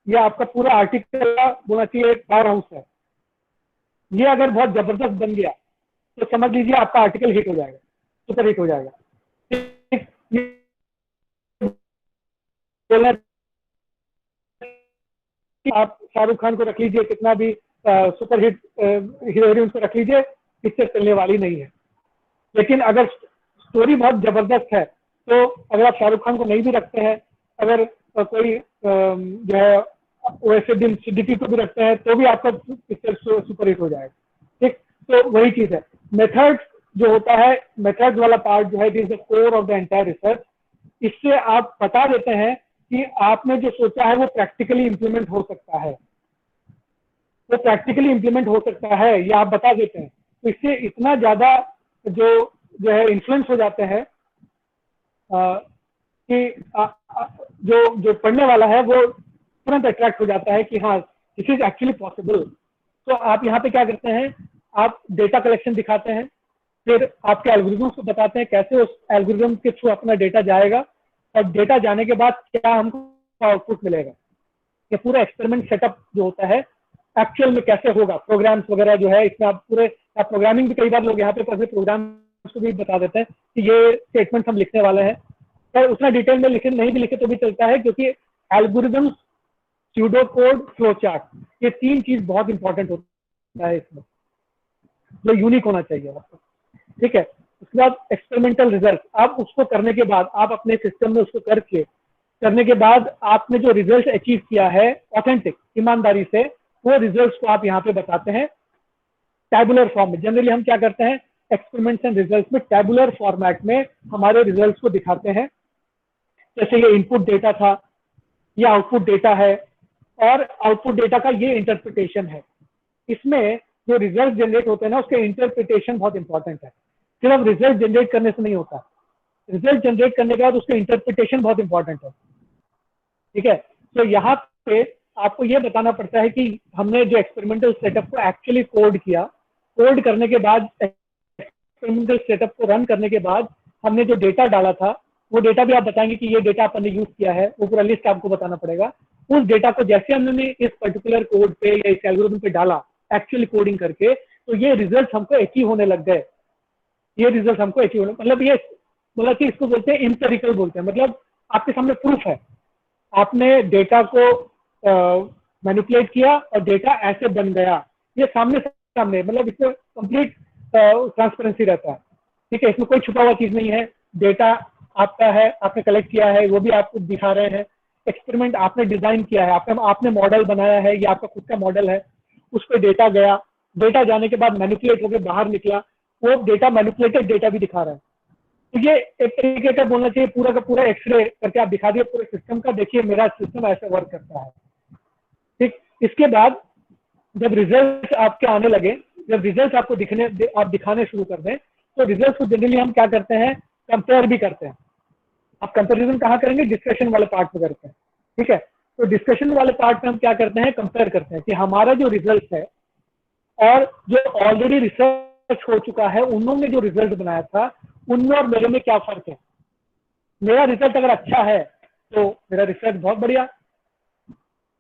ये आपका पूरा आर्टिकल का बोलना चाहिए पावर हाउस है. ये अगर बहुत जबरदस्त बन गया तो समझ लीजिए आपका आर्टिकल हिट हो जाएगा, सुपर हिट हो जाएगा. बोलना आप शाहरुख खान को रख लीजिए, कितना भी सुपरहिट हीरोइन को रख लीजिए, पिक्चर चलने वाली नहीं है। लेकिन अगर स्टोरी बहुत जबरदस्त है तो अगर आप शाहरुख खान को नहीं भी रखते हैं, अगर कोई जो है वैसे दिन सिद्दीकी को भी रखते हैं तो भी आपका पिक्चर सुपरहिट हो जाएगा। ठीक, तो वही चीज है। मेथड जो होता है, मेथड वाला पार्ट जो है, it is the core of the entire research. इससे आप बता देते हैं कि आपने जो सोचा है वो प्रैक्टिकली इंप्लीमेंट हो सकता है, वो प्रैक्टिकली इंप्लीमेंट हो सकता है, ये आप बता देते हैं। तो इससे इतना ज्यादा जो है इन्फ्लुएंस हो जाते हैं कि जो पढ़ने वाला है वो तुरंत अट्रैक्ट हो जाता है कि हाँ दिस इज एक्चुअली पॉसिबल। तो आप यहाँ पे क्या करते हैं, आप डेटा कलेक्शन दिखाते हैं, फिर आपके एल्गोरिथम को बताते हैं कैसे उस एल्गोरिथम के थ्रू अपना डेटा जाएगा, और डेटा जाने के बाद क्या हमको आउटपुट मिलेगा। ये पूरा एक्सपेरिमेंट सेटअप जो होता है एक्चुअल में कैसे होगा, प्रोग्राम्स वगैरह जो है इसमें आप पूरे प्रोग्रामिंग भी कई बार लोग यहाँ पे प्रोग्राम्स को भी बता देते हैं कि ये स्टेटमेंट हम लिखने वाले हैं, पर उतना डिटेल में लिखे नहीं भी लिखे तो भी चलता है, क्योंकि algorithm, pseudo code, flow chart, ये तीन चीज बहुत इंपॉर्टेंट होता है इसमें, जो यूनिक होना चाहिए आपको। ठीक है, उसके बाद एक्सपेरिमेंटल रिजल्ट, आप उसको करने के बाद, आप अपने सिस्टम में उसको करने के बाद आपने जो रिजल्ट अचीव किया है ऑथेंटिक, ईमानदारी से, वो रिजल्ट्स को आप यहाँ पे बताते हैं टैबुलर फॉर्म में। जनरली हम क्या करते हैं, एक्सपेरिमेंट्स एंड रिजल्ट्स में टैबुलर फॉर्मेट में हमारे रिजल्ट्स को दिखाते हैं। जैसे ये इनपुट डेटा था, ये आउटपुट डेटा है, और आउटपुट डेटा का ये इंटरप्रिटेशन है। इसमें जो रिजल्ट जनरेट होते हैं ना, उसके इंटरप्रिटेशन बहुत इंपॉर्टेंट है। सिर्फ रिजल्ट जनरेट करने से नहीं होता, रिजल्ट जनरेट करने के बाद उसके इंटरप्रिटेशन बहुत इंपॉर्टेंट है। ठीक है, तो यहाँ पे आपको ये बताना पड़ता है कि हमने जो एक्सपेरिमेंटल सेटअप को एक्चुअली कोड किया, कोड करने के बाद, एक्सपेरिमेंटल सेटअप को रन करने के बाद हमने जो डेटा डाला था, वो डेटा भी आप बताएंगे कि ये डेटा अपन ने यूज किया है, वो पूरा लिस्ट आपको बताना पड़ेगा। उस डेटा को जैसे हमने इस पर्टिकुलर कोड पे या इस एल्गोरिथम पे डाला एक्चुअली कोडिंग करके, तो ये रिजल्ट हमको अचीव होने लग गए। ये रिजल्ट हमको अचीव होने, मतलब ये मतलब कि इसको बोलते हैं एम्पिरिकल बोलते हैं, मतलब आपके सामने प्रूफ है, आपने डेटा को मैनिपुलेट किया और डेटा ऐसे बन गया, ये सामने सामने, मतलब इसमें कंप्लीट ट्रांसपेरेंसी रहता है। ठीक है, इसमें कोई छुपा हुआ चीज नहीं है, डेटा आपका है, आपने कलेक्ट किया है, वो भी आपको दिखा रहे हैं। एक्सपेरिमेंट आपने डिजाइन किया है, आपने मॉडल बनाया है, ये आपका खुद का मॉडल है, उस पर डेटा गया, डेटा जाने के बाद मैनिपुलेट होकर बाहर निकला, वो डेटा मैनिपुलेटेड डेटा भी दिखा रहा है। तो ये एक तरीके का बोलना चाहिए, पूरा का पूरा एक्सरे करके आप दिखा दिए पूरे सिस्टम का, देखिए मेरा सिस्टम ऐसे वर्क करता है। ठीक, इसके बाद जब रिजल्ट आपके आने लगे, जब रिजल्ट आपको आप दिखाने शुरू कर दें, तो रिजल्ट को जनरली हम क्या करते हैं, कंपेयर भी करते हैं। आप कंपेरिजन कहाँ करेंगे, डिस्कशन वाले पार्ट में करते हैं। ठीक है, तो डिस्कशन वाले पार्ट में हम क्या करते हैं, कंपेयर करते हैं कि हमारा जो रिजल्ट है और जो ऑलरेडी रिसर्च हो चुका है, उन्होंने जो रिजल्ट बनाया था, उनमें और मेरे में क्या फर्क है। मेरा रिजल्ट अगर अच्छा है तो मेरा रिसर्च बहुत बढ़िया,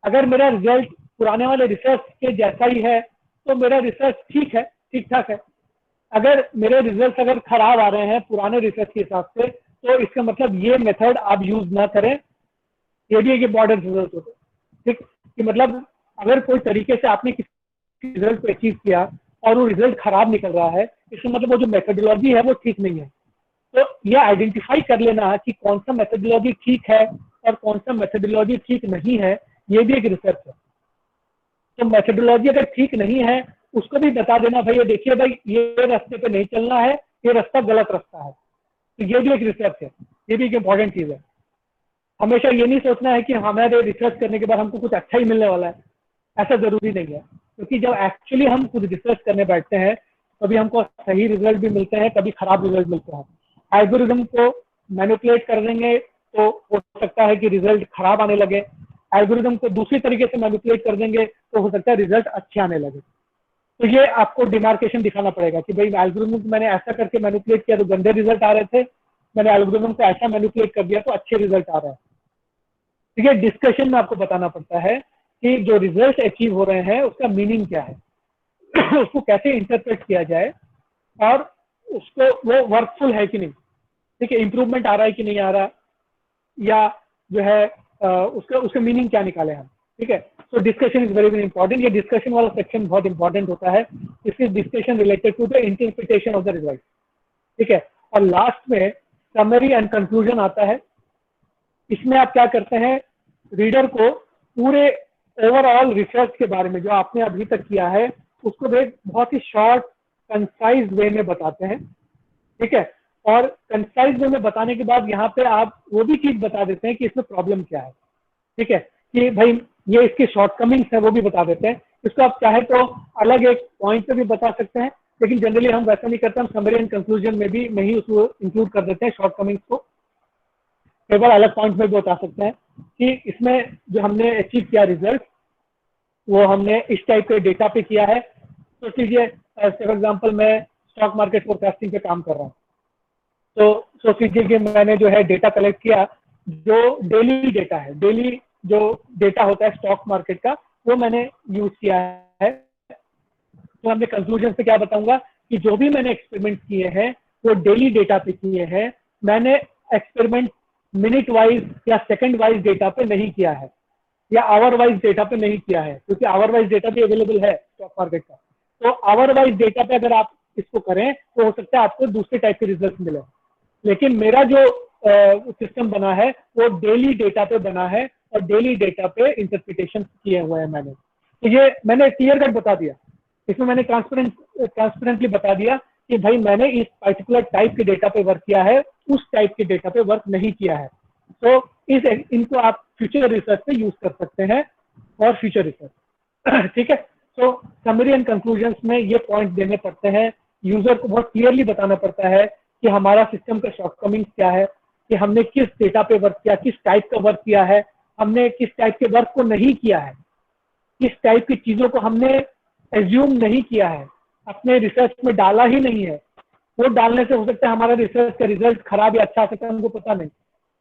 अगर मेरा रिजल्ट पुराने वाले रिसर्च के जैसा ही है तो मेरा रिसर्च ठीक है, ठीक ठाक है। अगर मेरे रिजल्ट अगर खराब आ रहे हैं पुराने रिसर्च के हिसाब से, तो इसका मतलब ये मेथड आप यूज ना करें। ये भी एक इंपॉर्टेंट रिजल्ट होता है। ठीक, कि मतलब अगर कोई तरीके से आपने किसी रिजल्ट को अचीव किया और वो रिजल्ट खराब निकल रहा है, इसका मतलब वो जो मेथोडोलॉजी है वो ठीक नहीं है। तो ये आइडेंटिफाई कर लेना कि कौन सा मेथोडोलॉजी ठीक है और कौन सा मेथोडोलॉजी ठीक नहीं है, ये भी एक रिसर्च है। तो मेथोडोलॉजी अगर ठीक नहीं है, उसको भी बता देना, भाई ये देखिए भाई ये रास्ते पे नहीं चलना है, ये रास्ता गलत रास्ता है। तो ये भी एक रिसर्च है, ये भी एक इम्पॉर्टेंट चीज है। हमेशा ये नहीं सोचना है कि हमारे रिसर्च करने के बाद हमको कुछ अच्छा ही मिलने वाला है, ऐसा जरूरी नहीं है। क्योंकि जब एक्चुअली हम कुछ रिसर्च करने बैठते हैं, कभी हमको सही रिजल्ट भी मिलते हैं, कभी खराब रिजल्ट मिलते हैं। एल्गोरिथम को मैनिपुलेट कर देंगे तो हो सकता है कि रिजल्ट खराब आने लगे, एल्गोरिथम को दूसरी तरीके से मैनिपुलेट कर देंगे तो हो सकता है रिजल्ट अच्छे आने लगे। तो ये आपको डिमार्केशन दिखाना पड़ेगा कि भाई एल्गोरिथम को मैंने ऐसा करके मैनिपुलेट किया तो गंदे रिजल्ट आ रहे थे, मैंने एल्गोरिथम को ऐसा मैनिपुलेट कर दिया तो अच्छे रिजल्ट आ रहे हैं। ठीक है, डिस्कशन में आपको बताना पड़ता है कि जो रिजल्ट अचीव हो रहे हैं उसका मीनिंग क्या है, उसको कैसे इंटरप्रेट किया जाए, और उसको वो वर्कफुल है कि नहीं, ठीक है, इंप्रूवमेंट आ रहा है कि नहीं आ रहा, या जो है उसका उसका मीनिंग क्या निकाले हम, ठीक है। So discussion is very very important. ये डिस्कशन वाला सेक्शन बहुत इंपॉर्टेंट होता है। This is discussion related to the interpretation of the result, ठीक है। और लास्ट में समरी एंड कंक्लूजन आता है। इसमें आप क्या करते हैं, रीडर को पूरे ओवरऑल रिसर्च के बारे में जो आपने अभी तक किया है उसको एक बहुत ही शॉर्ट कंसाइज वे में बताते हैं, ठीक है। और कंसाइज वे में बताने के बाद यहाँ पे आप वो भी चीज बता देते हैं कि इसमें प्रॉब्लम क्या है, ठीक है, कि भाई ये इसके शॉर्टकमिंग्स है वो भी बता देते हैं। इसको आप चाहे तो अलग एक पॉइंट पे भी बता सकते हैं, लेकिन जनरली हम वैसा नहीं करते, हम समरी एंड कंक्लूजन में भी नहीं उसको इंक्लूड कर देते हैं शॉर्टकमिंग्स को। केवल अलग पॉइंट में भी बता सकते हैं कि इसमें जो हमने अचीव किया रिजल्ट वो हमने इस टाइप के डेटा पे किया है। तो लीजिए फॉर एग्जाम्पल मैं स्टॉक मार्केट फोरकास्टिंग पे काम कर रहा हूँ, तो सोच लीजिए कि मैंने जो है डेटा कलेक्ट किया, जो डेली डेटा है, डेली जो डेटा होता है स्टॉक मार्केट का वो मैंने यूज किया है। तो हमने कंक्लूजन से क्या बताऊंगा कि जो भी मैंने एक्सपेरिमेंट किए हैं वो डेली डेटा पे किए हैं, मैंने एक्सपेरिमेंट मिनट वाइज या सेकंड वाइज डेटा पे नहीं किया है या आवर वाइज डेटा पे नहीं किया है, क्योंकि आवर वाइज डेटा भी अवेलेबल है स्टॉक मार्केट का। तो आवर वाइज डेटा पे अगर आप इसको करें तो हो सकता है आपको दूसरे टाइप के रिजल्ट मिले, लेकिन मेरा जो सिस्टम बना है वो डेली डेटा पे बना है और डेली डेटा पे इंटरप्रिटेशन किए हुए हैं मैंने। तो ये मैंने क्लियर कट बता दिया, इसमें मैंने ट्रांसपेरेंटली बता दिया कि भाई मैंने इस पर्टिकुलर टाइप के डेटा पे वर्क किया है, उस टाइप के डेटा पे वर्क नहीं किया है। तो इनको आप फ्यूचर रिसर्च पे यूज कर सकते हैं और फ्यूचर रिसर्च, ठीक है। तो समरी एंड कंक्लूजन्स में ये पॉइंट देने पड़ते हैं, यूजर को बहुत क्लियरली बताना पड़ता है कि हमारा सिस्टम का शॉर्टकमिंग्स क्या है, कि हमने किस डेटा पे वर्क किया, किस टाइप का वर्क किया है, हमने किस टाइप के वर्क को नहीं किया है, किस टाइप की चीजों को हमने एज्यूम नहीं किया है, अपने रिसर्च में डाला ही नहीं है। वो डालने से हो सकता है हमारा रिसर्च का रिजल्ट खराब या अच्छा आ सकता है, हमको पता नहीं।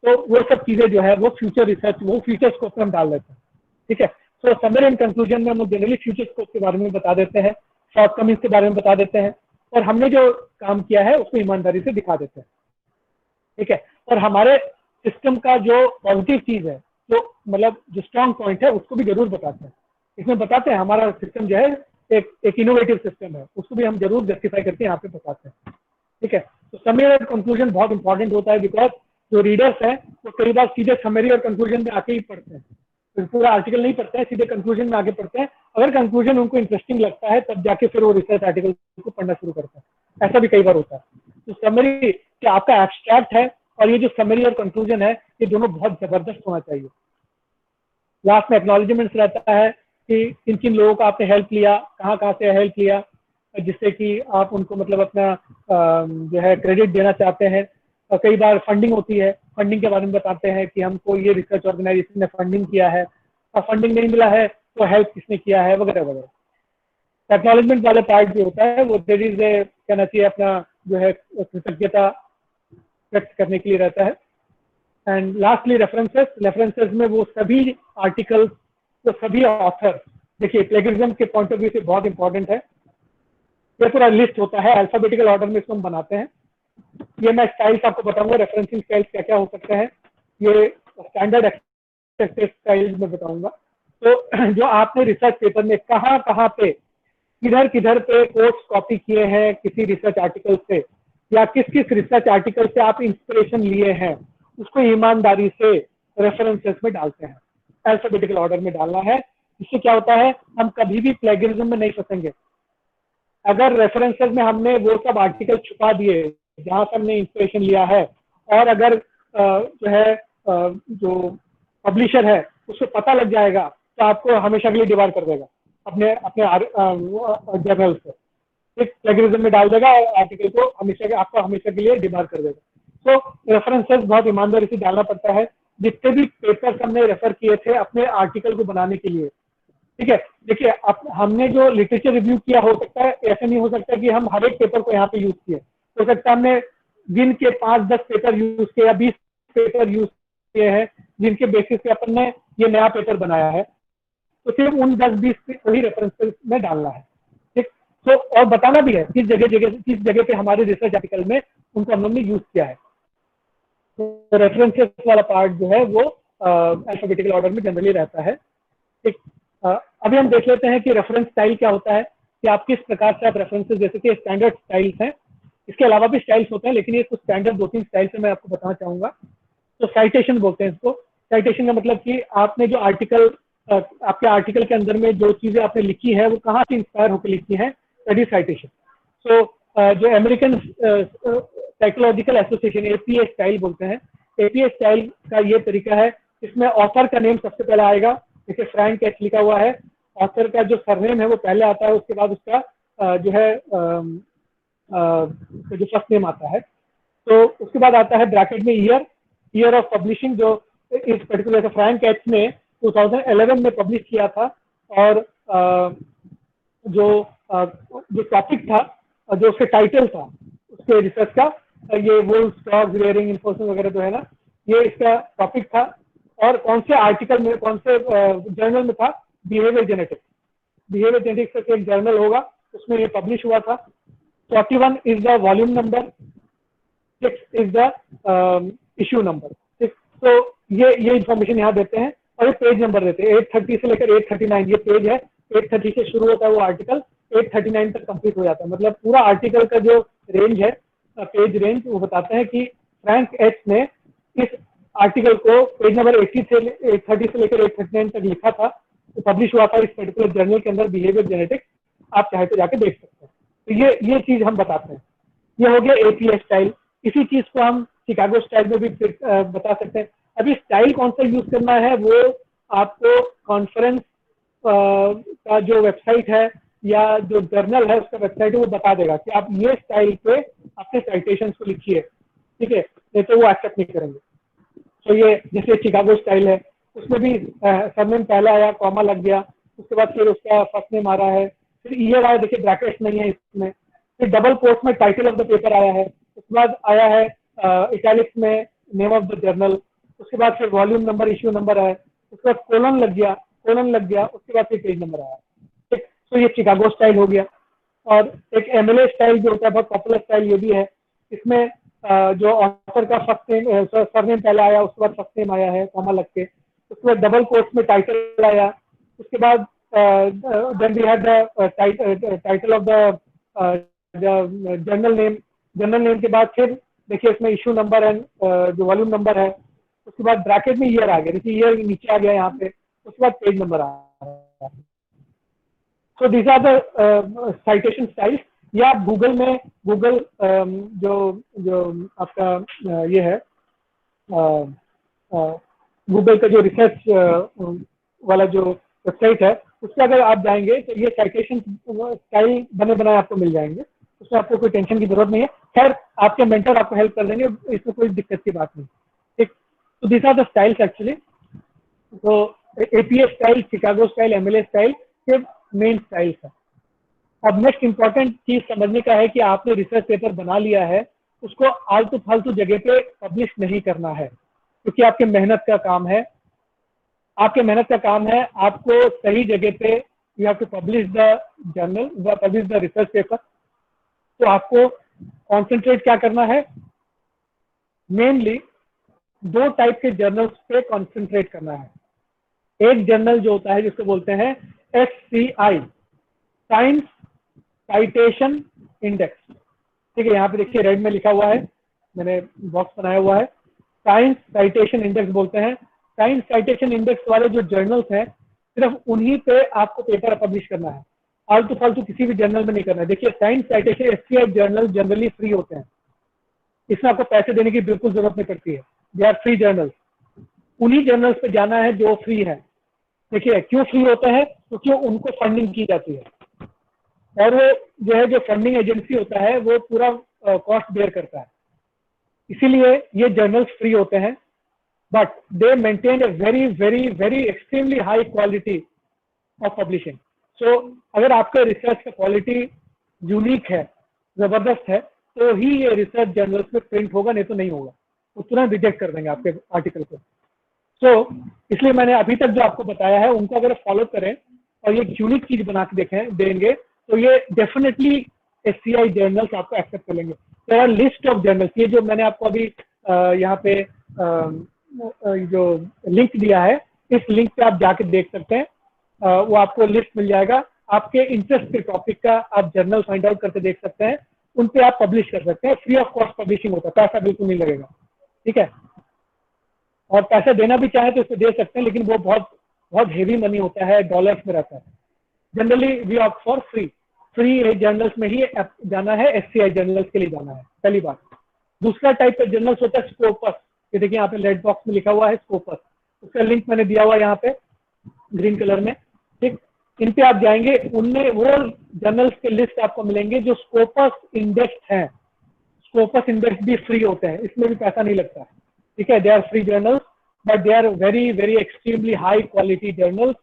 तो वो सब चीजें जो है वो फ्यूचर रिसर्च, वो फ्यूचर स्कोप में हम डाल देते हैं, ठीक है। तो समरी एंड कंक्लूजन में हम जनरली फ्यूचर स्कोप के बारे में बता देते हैं, शॉर्टकमिंग्स के बारे में बता देते हैं, और हमने जो काम किया है उसको ईमानदारी से दिखा देते हैं, ठीक है। और हमारे सिस्टम का जो पॉजिटिव चीज है, जो मतलब जो स्ट्रॉन्ग पॉइंट है उसको भी जरूर बताते हैं। इसमें बताते हैं हमारा सिस्टम जो है एक इनोवेटिव सिस्टम है, उसको भी हम जरूर जस्टिफाई करके यहाँ पे बताते हैं, ठीक है। तो समरी और कंक्लूजन बहुत इंपॉर्टेंट होता है, बिकॉज जो रीडर्स हैं वो कई बार सीधे समरी और कंक्लूजन में आके ही पढ़ते हैं, तो पूरा आर्टिकल नहीं पढ़ते हैं, सीधे कंक्लूजन में आगे पढ़ते हैं। अगर कंक्लूजन उनको इंटरेस्टिंग लगता है तब जाके फिर वो रिसर्च आर्टिकल को पढ़ना शुरू करते हैं, ऐसा भी कई बार होता है। तो समरी कि आपका एब्स्ट्रैक्ट है और ये जो समरी और कंक्लूजन है ये दोनों बहुत जबरदस्त होना चाहिए। लास्ट में एक्नॉलेजमेंट्स रहता है कि किन किन लोगों का आपने हेल्प लिया, कहाँ कहाँ से हेल्प लिया, जिससे कि आप उनको मतलब अपना जो है क्रेडिट देना चाहते हैं। और कई बार फंडिंग होती है, फंडिंग के बारे में बताते हैं कि हमको ये रिसर्च ऑर्गेनाइजेशन ने फंडिंग किया है और फंडिंग नहीं मिला है तो हेल्प किसने किया है वगैरह वगैरह। एक्नॉलेजमेंट वाला पार्ट जो होता है वो देयर इज कहना चाहिए अपना जो है कृतज्ञता व्यक्त करने के लिए रहता है। एंड लास्टली रेफरेंसेस में वो सभी आर्टिकल्स, वो सभी ऑथर, देखिए प्लेगरिज्म के पॉइंट ऑफ व्यू से बहुत इंपॉर्टेंट है। ये पूरा लिस्ट होता है, अल्फाबेटिकल ऑर्डर में इसको हम बनाते हैं। ये मैं स्टाइल्स आपको बताऊंगा, रेफरेंसिंग स्टाइल्स क्या क्या हो सकते हैं, ये स्टैंडर्ड एक्सेप्टेड स्टाइल्स में बताऊंगा। तो जो आपने रिसर्च पेपर में कहाँ कहाँ पे किधर किधर पे कोट्स कॉपी किए हैं किसी रिसर्च आर्टिकल से, या किस किस रिसर्च आर्टिकल से आप इंस्पिरेशन लिए हैं, उसको ईमानदारी से रेफरेंसेस में डालते हैं, अल्फाबेटिकल ऑर्डर में डालना है। इससे क्या होता है, हम कभी भी प्लेगरिज्म में नहीं फंसेंगे। अगर रेफरेंसेस में हमने वो सब आर्टिकल छुपा दिए जहां से हमने इंस्पिरेशन लिया है, और अगर जो है जो पब्लिशर है उसको पता लग जाएगा तो आपको हमेशा के लिए डिबार कर देगा अपने अपने जर्नल से, एक प्लेगरिज्म में डाल देगा और आर्टिकल को आपको हमेशा के लिए डिबार कर देगा। तो रेफरेंसेस बहुत ईमानदारी से डालना पड़ता है। जितने भी पेपर्स हमने रेफर किए थे अपने आर्टिकल को बनाने के लिए, ठीक है, देखिए हमने जो लिटरेचर रिव्यू किया, हो सकता है ऐसा नहीं हो सकता कि हम हर एक पेपर को यहाँ पे यूज किए, हो सकता है हमने गिन के 5-10 पेपर यूज किए या 20 पेपर यूज किए हैं जिनके बेसिस पे अपन ने ये नया पेपर बनाया है, तो सिर्फ उन 10-20 वही रेफरेंसेस में डालना है, ठीक। तो और बताना भी है किस जगह पे हमारे रिसर्च आर्टिकल में उनको हम लोग ने यूज किया है। तो रेफरेंसेस वाला पार्ट जो है वो अल्फाबेटिकल ऑर्डर में जनरली रहता है। ठीक, अभी हम देख लेते हैं कि रेफरेंस स्टाइल क्या होता है, कि आप किस प्रकार से आप रेफरेंसेस, जैसे कि स्टैंडर्ड स्टाइल्स हैं, इसके अलावा भी स्टाइल्स होते हैं, लेकिन ये कुछ स्टैंडर्ड 2-3 स्टाइल्स मैं आपको बताना चाहूंगा। तो साइटेशन बोलते हैं इसको। साइटेशन का मतलब कि आपने जो आर्टिकल, आपके आर्टिकल के अंदर में जो चीजें आपने लिखी है वो कहाँ से इंस्पायर होकर लिखी है, दैट इज साइटेशन। सो जो American psychological association, APA style बोलते हैं, एपीए स्टाइल का ये तरीका है, इसमें ऑथर का नेम सबसे पहले आएगा, जैसे फ्रैंक एच लिखा हुआ है, ऑथर का जो सरनेम है वो पहले आता है, उसके बाद उसका जो है जो फर्स्ट नेम आता है। तो उसके बाद आता है ब्रैकेट में ईयर ऑफ पब्लिशिंग, जो इस पर्टिकुलर फ्रैंक एच ने 2011 में पब्लिश किया था, और जो टॉपिक था, जो उसके टाइटल था उसके रिसर्च का, ये वुल्फ, डॉग्स, रेयरिंग, इन्फोर्समेंट वगैरह जो है ना, ये इसका टॉपिक था, और कौन से आर्टिकल में, कौन से जर्नल में था, बिहेवियर जेनेटिक्स। बिहेवियर जेनेटिक्स का एक जर्नल होगा, उसमें ये पब्लिश हुआ था। 41 is the volume number, 6 is the issue number. ठीक, तो ये इंफॉर्मेशन यहाँ देते हैं, और ये पेज नंबर देते हैं, 830 से लेकर 839 ये पेज है। 830 से शुरू होता है वो आर्टिकल, 839 तक कंप्लीट हो जाता है। मतलब पूरा आर्टिकल का जो रेंज है, पेज रेंज, वो बताते हैं कि फ्रैंक एच ने इस आर्टिकल को पेज नंबर 80 से 830 से लेकर 839 तक लिखा था, तो पब्लिश हुआ था इस पर्टिकुलर जर्नल के अंदर, बिहेवियर जेनेटिक्स। आप चाहे तो जाके देख सकते हैं। तो ये चीज हम बताते हैं। ये हो गया एपीए स्टाइल। इसी चीज को हम शिकागो स्टाइल में भी बता सकते हैं। अभी स्टाइल कौन सा यूज करना है वो आपको कॉन्फ्रेंस का जो वेबसाइट है या जो जर्नल है उसका वेबसाइट है वो बता देगा कि आप ये स्टाइल पे अपने साइटेशंस को लिखिए, ठीक है, नहीं तो वो एक्सेप्ट नहीं करेंगे। तो ये जैसे शिकागो स्टाइल है, उसमें भी सरनेम पहला आया, कॉमा लग गया, उसके बाद फिर उसका फर्स्ट नेम आ रहा है, फिर ईयर आया, देखिए ब्रैकेट्स नहीं है इसमें, फिर डबल कोट्स में टाइटल ऑफ द पेपर आया है, उसके बाद आया है इटैलिक्स में नेम ऑफ द जर्नल, उसके बाद फिर वॉल्यूम नंबर, इश्यू नंबर है, उसके बाद कोलन लग गया, उसके बाद फिर पेज नंबर आया। ठीक, तो ये शिकागो स्टाइल हो गया। और एक एमएलए स्टाइल जो होता है, बहुत पॉपुलर स्टाइल ये भी है। इसमें जो ऑथर का फर्स्ट नेम, सरनेम पहले आया, उसके बाद फर्स्ट नेम आया है कॉमा लग के, उसके बाद डबल कोट्स में टाइटल आया, उसके बाद then we had the title of the journal name के बाद फिर देखिए इसमें इशू नंबर एंड जो वॉल्यूम नंबर है, उसके बाद ब्रैकेट में ईयर आ गया, देखिए ईयर नीचे आ गया यहाँ पे, उसके बाद पेज नंबर आ रहा है। So these are the citation styles. या आप गूगल में, गूगल जो आपका ये है, गूगल का जो रिसर्च वाला जो वेबसाइट है, उससे अगर आप जाएंगे तो ये साइटेशन स्टाइल बने बनाए आपको मिल जाएंगे, उसमें आपको कोई टेंशन की जरूरत नहीं है। खैर आपके मेंटर आपको हेल्प कर देंगे, इसमें कोई दिक्कत की बात नहीं। ठीक, तो this are the styles actually. तो APA style, Chicago style, MLA style, ये मेन स्टाइल्स है। अब नेक्स्ट इंपॉर्टेंट चीज समझने का है कि आपने रिसर्च पेपर बना लिया है, उसको आलतू फालतू जगह पे पब्लिश नहीं करना है, क्योंकि आपके मेहनत का काम है, आपको सही जगह पे you have to publish the journal, publish the research paper. तो आपको कॉन्सेंट्रेट क्या करना है, मेनली 2 टाइप के जर्नल्स पे कॉन्सेंट्रेट करना है। एक जर्नल जो होता है जिसको बोलते हैं SCI, साइंस साइटेशन इंडेक्स, ठीक है, यहाँ पे देखिए रेड में लिखा हुआ है, मैंने बॉक्स बनाया हुआ है, साइंस साइटेशन इंडेक्स बोलते हैं। साइंस साइटेशन इंडेक्स वाले जो जर्नल्स हैं, सिर्फ उन्हीं पे आपको पेपर पब्लिश करना है, आलतू फालतू किसी भी जर्नल में नहीं करना है। देखिए science citation SCI journal generally free होते हैं, इसमें आपको पैसे देने की बिल्कुल जरूरत नहीं पड़ती है, दे आर फ्री जर्नल्स। उन्हीं जर्नल्स पे जाना है जो फ्री है। देखिए क्यों फ्री होता है, क्योंकि उनको फंडिंग की जाती है, और वो जो है, जो फंडिंग एजेंसी होता है वो पूरा कॉस्ट बेयर करता है, इसीलिए ये जर्नल्स फ्री होते हैं। But they maintain a very very very extremely high quality of publishing. So अगर आपका रिसर्च का क्वालिटी यूनिक है, जबरदस्त है, तो ही ये रिसर्च जर्नल्स में प्रिंट होगा, नहीं तो नहीं होगा, वो तुरंत रिजेक्ट कर देंगे आपके आर्टिकल को। तो इसलिए मैंने अभी तक जो आपको बताया है उनको अगर फॉलो करें और ये यूनिक चीज बना के देंगे, तो ये डेफिनेटली SCI जर्नल्स आपको एक्सेप्ट कर लेंगे। There are list of journals, ये जो मैंने आपको अभी यहाँ पे जो लिंक दिया है, इस लिंक पे आप जाके देख सकते हैं। वो आपको लिस्ट मिल जाएगा आपके इंटरेस्ट के टॉपिक का, आप जर्नल फाइंड आउट करके देख सकते हैं, उन पे आप पब्लिश कर सकते हैं। फ्री ऑफ कॉस्ट पब्लिशिंग होता है, पैसा बिल्कुल नहीं लगेगा, ठीक है। और पैसे देना भी चाहे तो इसको दे सकते हैं, लेकिन वो बहुत बहुत हेवी मनी होता है, डॉलर्स में रहता है। Generally we opt for free journals में ही जाना है, SCI जर्नल्स के लिए जाना है, पहली बात। दूसरा टाइप का जर्नल्स होता है स्कोपस। ये देखिए यहाँ पे रेड बॉक्स में लिखा हुआ है स्कोपस, उसका लिंक मैंने दिया हुआ है यहाँ पे ग्रीन कलर में, ठीक। इन पे आप जाएंगे, उनमें वो जर्नल्स के लिस्ट आपको मिलेंगे जो स्कोपस इंडेक्स हैं। स्कोपस इंडेक्स भी फ्री होते हैं, इसमें भी पैसा नहीं लगता है, ठीक है। They are free journals, but they are very very extremely high quality journals.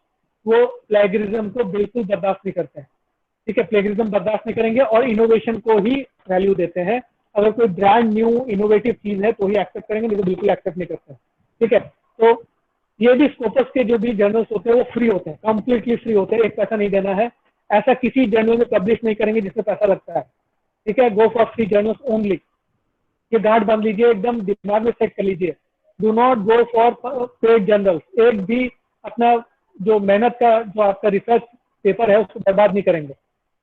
वो प्लेगरिज्म को बिल्कुल बर्दाश्त नहीं करते हैं, ठीक है। प्लेगरिज्म बर्दाश्त नहीं करेंगे और इनोवेशन को ही वैल्यू देते हैं। अगर कोई ब्रांड न्यू इनोवेटिव चीज है तो ही एक्सेप्ट करेंगे, नहीं तो बिल्कुल एक्सेप्ट नहीं करते हैं, ठीक है। तो ये भी स्कोपस के जो भी जर्नल्स होते हैं वो फ्री होते हैं, कंप्लीटली फ्री होते हैं, एक पैसा नहीं देना है। ऐसा किसी जर्नल में पब्लिश नहीं करेंगे जिसमें पैसा लगता है, ठीक है। Go for free journals only, ये गांठ बांध लीजिए, एकदम दिमाग में सेट कर लीजिए। Do not go for paid journals. एक भी अपना जो मेहनत का जो आपका रिसर्च पेपर है उसको बर्बाद नहीं करेंगे,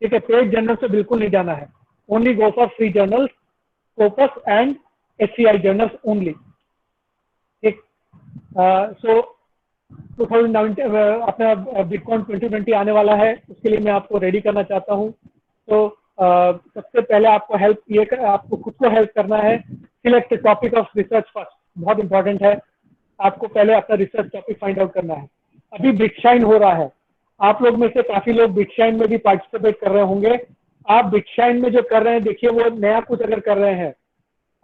ठीक है। पेड जर्नल से बिल्कुल नहीं जाना है, only go for free journals, Scopus and SCI journals only, ठीक। सो 2019 अपना बिटकॉइन 2020 आने वाला है, उसके लिए मैं आपको रेडी करना चाहता हूँ। तो सबसे पहले आपको आपको खुद को हेल्प करना है। Select topic of research first, बहुत इंपॉर्टेंट है। आपको पहले अपना रिसर्च टॉपिक फाइंड आउट करना है। अभी बिटशाइन हो रहा है, आप लोग में से काफी लोग बिटशाइन में भी पार्टिसिपेट कर रहे होंगे। आप बिटशाइन में जो कर रहे हैं, देखिए वो नया कुछ अगर कर रहे हैं,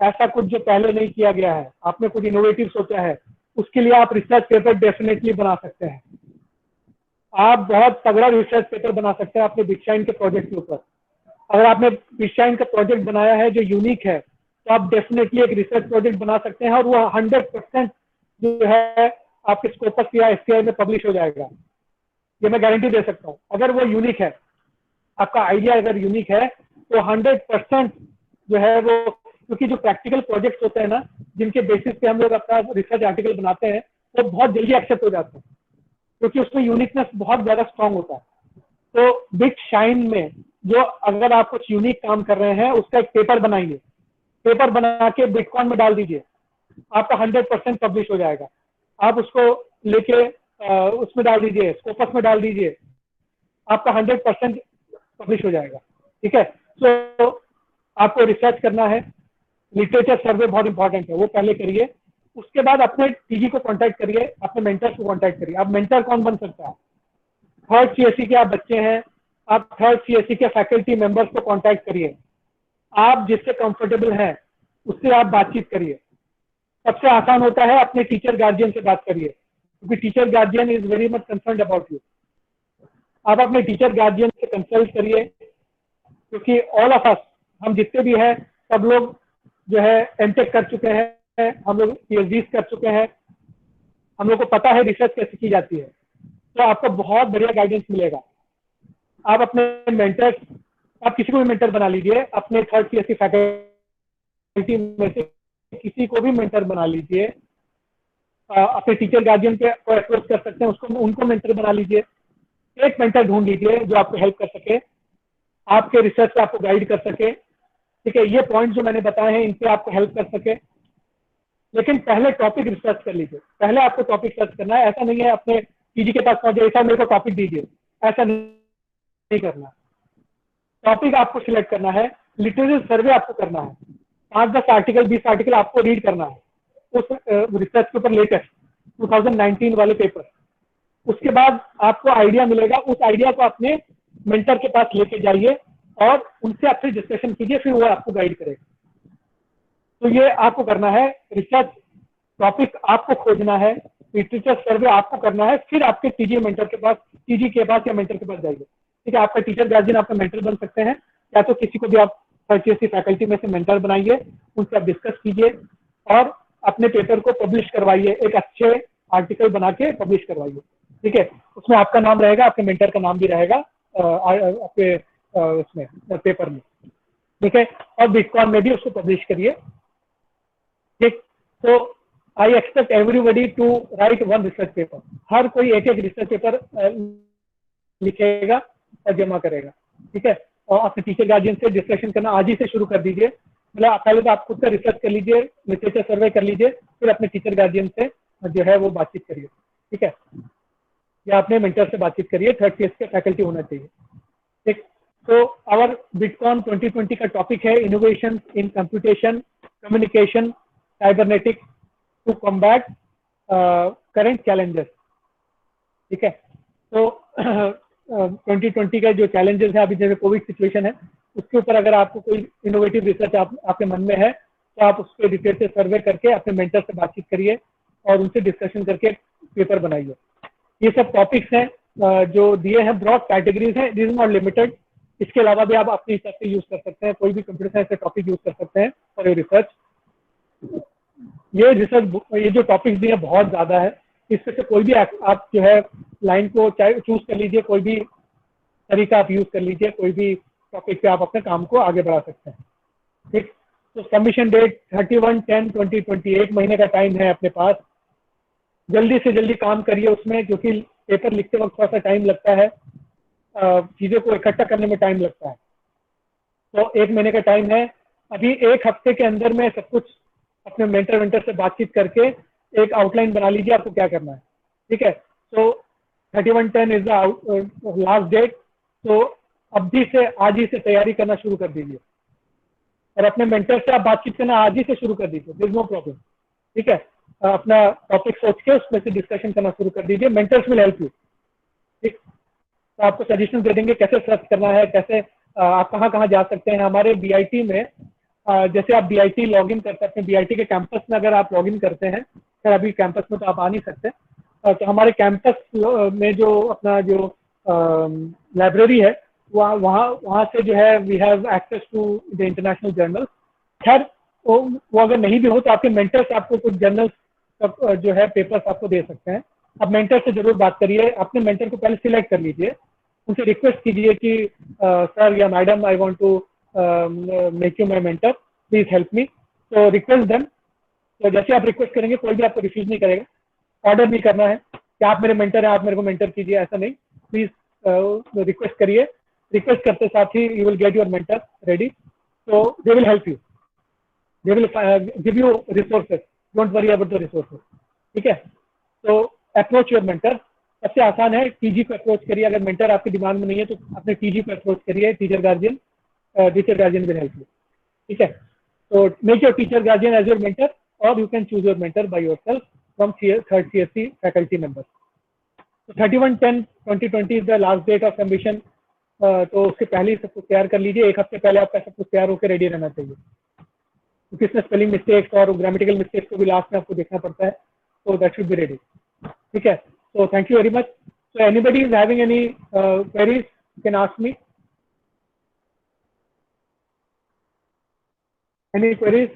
ऐसा कुछ जो पहले नहीं किया गया है, आपने कुछ इनोवेटिव सोचा है, उसके लिए आप रिसर्च पेपर डेफिनेटली बना सकते हैं। आप बहुत तगड़ा रिसर्च पेपर बना सकते हैं अपने बिटशाइन के प्रोजेक्ट के ऊपर। अगर आपने बिटशाइन का प्रोजेक्ट बनाया है जो यूनिक है, तो आप डेफिनेटली एक रिसर्च प्रोजेक्ट बना सकते हैं और वो 100% जो है आपके स्कोपस या SCI में पब्लिश हो जाएगा, ये मैं गारंटी दे सकता हूँ। अगर वो यूनिक है, आपका आइडिया अगर यूनिक है, तो 100% जो है वो, क्योंकि जो प्रैक्टिकल प्रोजेक्ट्स होते हैं ना, जिनके बेसिस पे हम लोग अपना रिसर्च आर्टिकल बनाते हैं, वो बहुत जल्दी एक्सेप्ट हो जाते हैं, क्योंकि उसमें यूनिकनेस बहुत ज्यादा स्ट्रांग होता है। तो बिटशाइन में जो अगर आप कुछ यूनिक काम कर रहे हैं, उसका एक पेपर बनाइए, पेपर बना के बिटकॉइन में डाल दीजिए, आपका 100% पब्लिश हो जाएगा। आप उसको लेके उसमें डाल दीजिए, स्कोपस में डाल दीजिए, आपका 100% पब्लिश हो जाएगा, ठीक है। तो आपको रिसर्च करना है, लिटरेचर सर्वे बहुत इंपॉर्टेंट है, वो पहले करिए। उसके बाद अपने TG को कांटेक्ट करिए, अपने मेंटर्स को कांटेक्ट करिए। अब मेंटर कौन बन सकता है? थर्ड CSE के आप बच्चे हैं, आप थर्ड CSE के फैकल्टी मेंबर्स को कांटेक्ट करिए। आप जिससे कंफर्टेबल हैं उससे आप बातचीत करिए। सबसे आसान होता है अपने टीचर गार्जियन से बात करिए, क्योंकि teacher guardian is very much concerned about you. आप अपने टीचर गार्जियन से कंसल्ट करिए, क्योंकि ऑल ऑफ अस, हम जितने भी हैं, सब लोग जो है MTech कर चुके हैं, हम लोग PhDs कर चुके हैं, हम लोग को पता है रिसर्च कैसे की जाती है। तो आपको बहुत बढ़िया गाइडेंस मिलेगा। आप अपने मेंटर्स, आप किसी को भी मेंटर बना लीजिए, अपने थर्ड CSE फैकल्टी में से किसी को भी मेंटर बना लीजिए। अपने टीचर गार्जियन पे अप्रोच कर सकते हैं, उसको उनको मेंटर बना लीजिए। एक मेंटर ढूंढ लीजिए जो आपको हेल्प कर सके, आपके रिसर्च पे आपको गाइड कर सके, ठीक है। ये पॉइंट जो मैंने बताए हैं, इन पे आपको हेल्प कर सके। लेकिन पहले टॉपिक रिसर्च कर लीजिए, पहले आपको टॉपिक सर्च करना है। ऐसा नहीं है अपने TG के पास पहुंच जाए, ऐसा मेरे को टॉपिक दीजिए, ऐसा नहीं करना। टॉपिक आपको सिलेक्ट करना है, लिटरेचर सर्वे आपको करना है, 5-10 आर्टिकल 20 आर्टिकल आपको रीड करना है उस रिसर्च के ऊपर, लेटेस्ट 2019 वाले पेपर। उसके बाद आपको आइडिया मिलेगा, उस आइडिया को अपने मेंटर के पास लेके जाइए और उनसे आपसे डिस्कशन कीजिए, फिर वो आपको गाइड करेगा। तो ये आपको करना है, रिसर्च टॉपिक आपको खोजना है, लिटरेचर सर्वे आपको करना है, फिर आपके TG मेंटर के पास, TG के पास या मेंटर के पास जाइए, ठीक है। आपका टीचर गार्जियन आपका मेंटर बन सकते हैं, या तो किसी को भी आप CSE फैकल्टी में से मेंटर बनाइए, उनसे आप डिस्कस कीजिए और अपने पेपर को पब्लिश करवाइए, एक अच्छे आर्टिकल बना के पब्लिश करवाइए, ठीक है। उसमें आपका नाम रहेगा, आपके मेंटर का नाम भी रहेगा आपके उसमें पेपर में, ठीक है। और बिटकॉइन में भी उसको पब्लिश करिए, ठीक। तो I expect everybody to write one research paper. हर कोई एक एक रिसर्च पेपर लिखेगा और जमा करेगा, ठीक है। और अपने टीचर गार्जियन से डिस्कशन करना आज ही से शुरू कर दीजिए। मतलब पहले तो आप खुद का रिसर्च कर लीजिए, लिटरेचर सर्वे कर लीजिए, फिर अपने टीचर गार्जियन से जो है वो बातचीत करिए, ठीक है, या अपने मेंटर से बातचीत करिए। थर्ड फेज के फैकल्टी होना चाहिए, ठीक। तो आवर बिटकॉन 2020 का टॉपिक है innovation in computation communication cybernetics to combat current challenges, ठीक है। तो 2020 का जो चैलेंजेस है, अभी जैसे कोविड सिचुएशन है, उसके ऊपर अगर आपको कोई इनोवेटिव रिसर्च आपके मन में है तो आप उसके डिटेल से सर्वे करके अपने मेंटर से बातचीत करिए और उनसे डिस्कशन करके पेपर बनाइए। ये सब टॉपिक्स हैं जो दिए हैं, ब्रॉड कैटेगरीज हैं, दिस इज नॉट लिमिटेड। इसके अलावा भी आप अपने हिसाब से यूज कर सकते हैं, कोई भी कंप्यूटर साइंस का टॉपिक यूज कर सकते हैं फॉर योर रिसर्च। ये जो टॉपिक्स दिए हैं बहुत ज्यादा है, इसमें से कोई भी आप जो है लाइन को चूज कर लीजिए, कोई भी तरीका आप यूज कर लीजिए, कोई भी टॉपिक पे आप अपने काम को आगे बढ़ा सकते हैं, ठीक। तो सबमिशन डेट 31/10/2020, 1 महीने का टाइम है अपने पास। जल्दी से जल्दी काम करिए उसमें, क्योंकि पेपर लिखते वक्त थोड़ा सा टाइम लगता है, चीज़ों को इकट्ठा करने में टाइम लगता है। तो 1 महीने का टाइम है। अभी 1 हफ्ते के अंदर में सब कुछ अपने मेंटर से बातचीत करके एक आउटलाइन बना लीजिए आपको क्या करना है, ठीक है। तो 31/10 इज द लास्ट डेट। तो अभी से आज ही से तैयारी करना शुरू कर दीजिए और अपने मेंटर से आप बातचीत करना आज ही से शुरू कर दीजिए, देयर इज नो प्रॉब्लम, ठीक है। अपना टॉपिक सोच के उसमें से डिस्कशन करना शुरू कर दीजिए, मेंटर्स विल हेल्प यू, ठीक। तो आपको सजेशन दे देंगे कैसे सर्च करना है, कैसे आप कहाँ कहाँ जा सकते हैं। हमारे बीआईटी में जैसे आप बीआईटी लॉगिन कर सकते हैं, बीआईटी के कैंपस में अगर आप लॉगिन करते हैं, सर अभी कैंपस में तो आप आ नहीं सकते, तो हमारे कैंपस में जो अपना जो लाइब्रेरी है वहाँ से जो है we have access to the international journal. खैर वो अगर नहीं भी हो तो आपके मेंटर्स आपको कुछ जर्नल्स जो है पेपर्स आपको दे सकते हैं। आप मेंटर से जरूर बात करिए, अपने मेंटर को पहले सिलेक्ट कर लीजिए, उनसे रिक्वेस्ट कीजिए कि सर या madam I want to make you my mentor, please help me. तो रिक्वेस्ट देम। तो जैसे आप रिक्वेस्ट करेंगे कोई भी आपको रिफ्यूज नहीं करेगा। ऑर्डर नहीं करना है कि आप मेरे मेंटर हैं आप मेरे को मेंटर कीजिए, ऐसा नहीं। प्लीज रिक्वेस्ट करिए, रिक्वेस्ट करते साथ ही you will get your mentor ready. तो they will help you, they will give you resources, don't worry about the resources, ठीक है। तो अप्रोच योर मेंटर, सबसे आसान है टीजी को अप्रोच करिए। अगर मेंटर आपके दिमाग में नहीं है तो अपने टीजी को अप्रोच करिए, teacher guardian will help you, ठीक है। तो make your teacher guardian as your mentor और you can choose your mentor by yourself from third CSC faculty member. तो 31/10/2020 is the last date of submission. तो उसके पहले ही सब कुछ तैयार कर लीजिए, 1 हफ्ते पहले आपका सब कुछ तैयार होकर रेडी रहना चाहिए, क्योंकि इसमें स्पेलिंग मिस्टेक्स और ग्रामेटिकल मिस्टेक्स को भी लास्ट में आपको देखना पड़ता है। तो दैट शुड बी रेडी, ठीक है। So thank you very much. So anybody is having any queries, you can ask me. Any queries?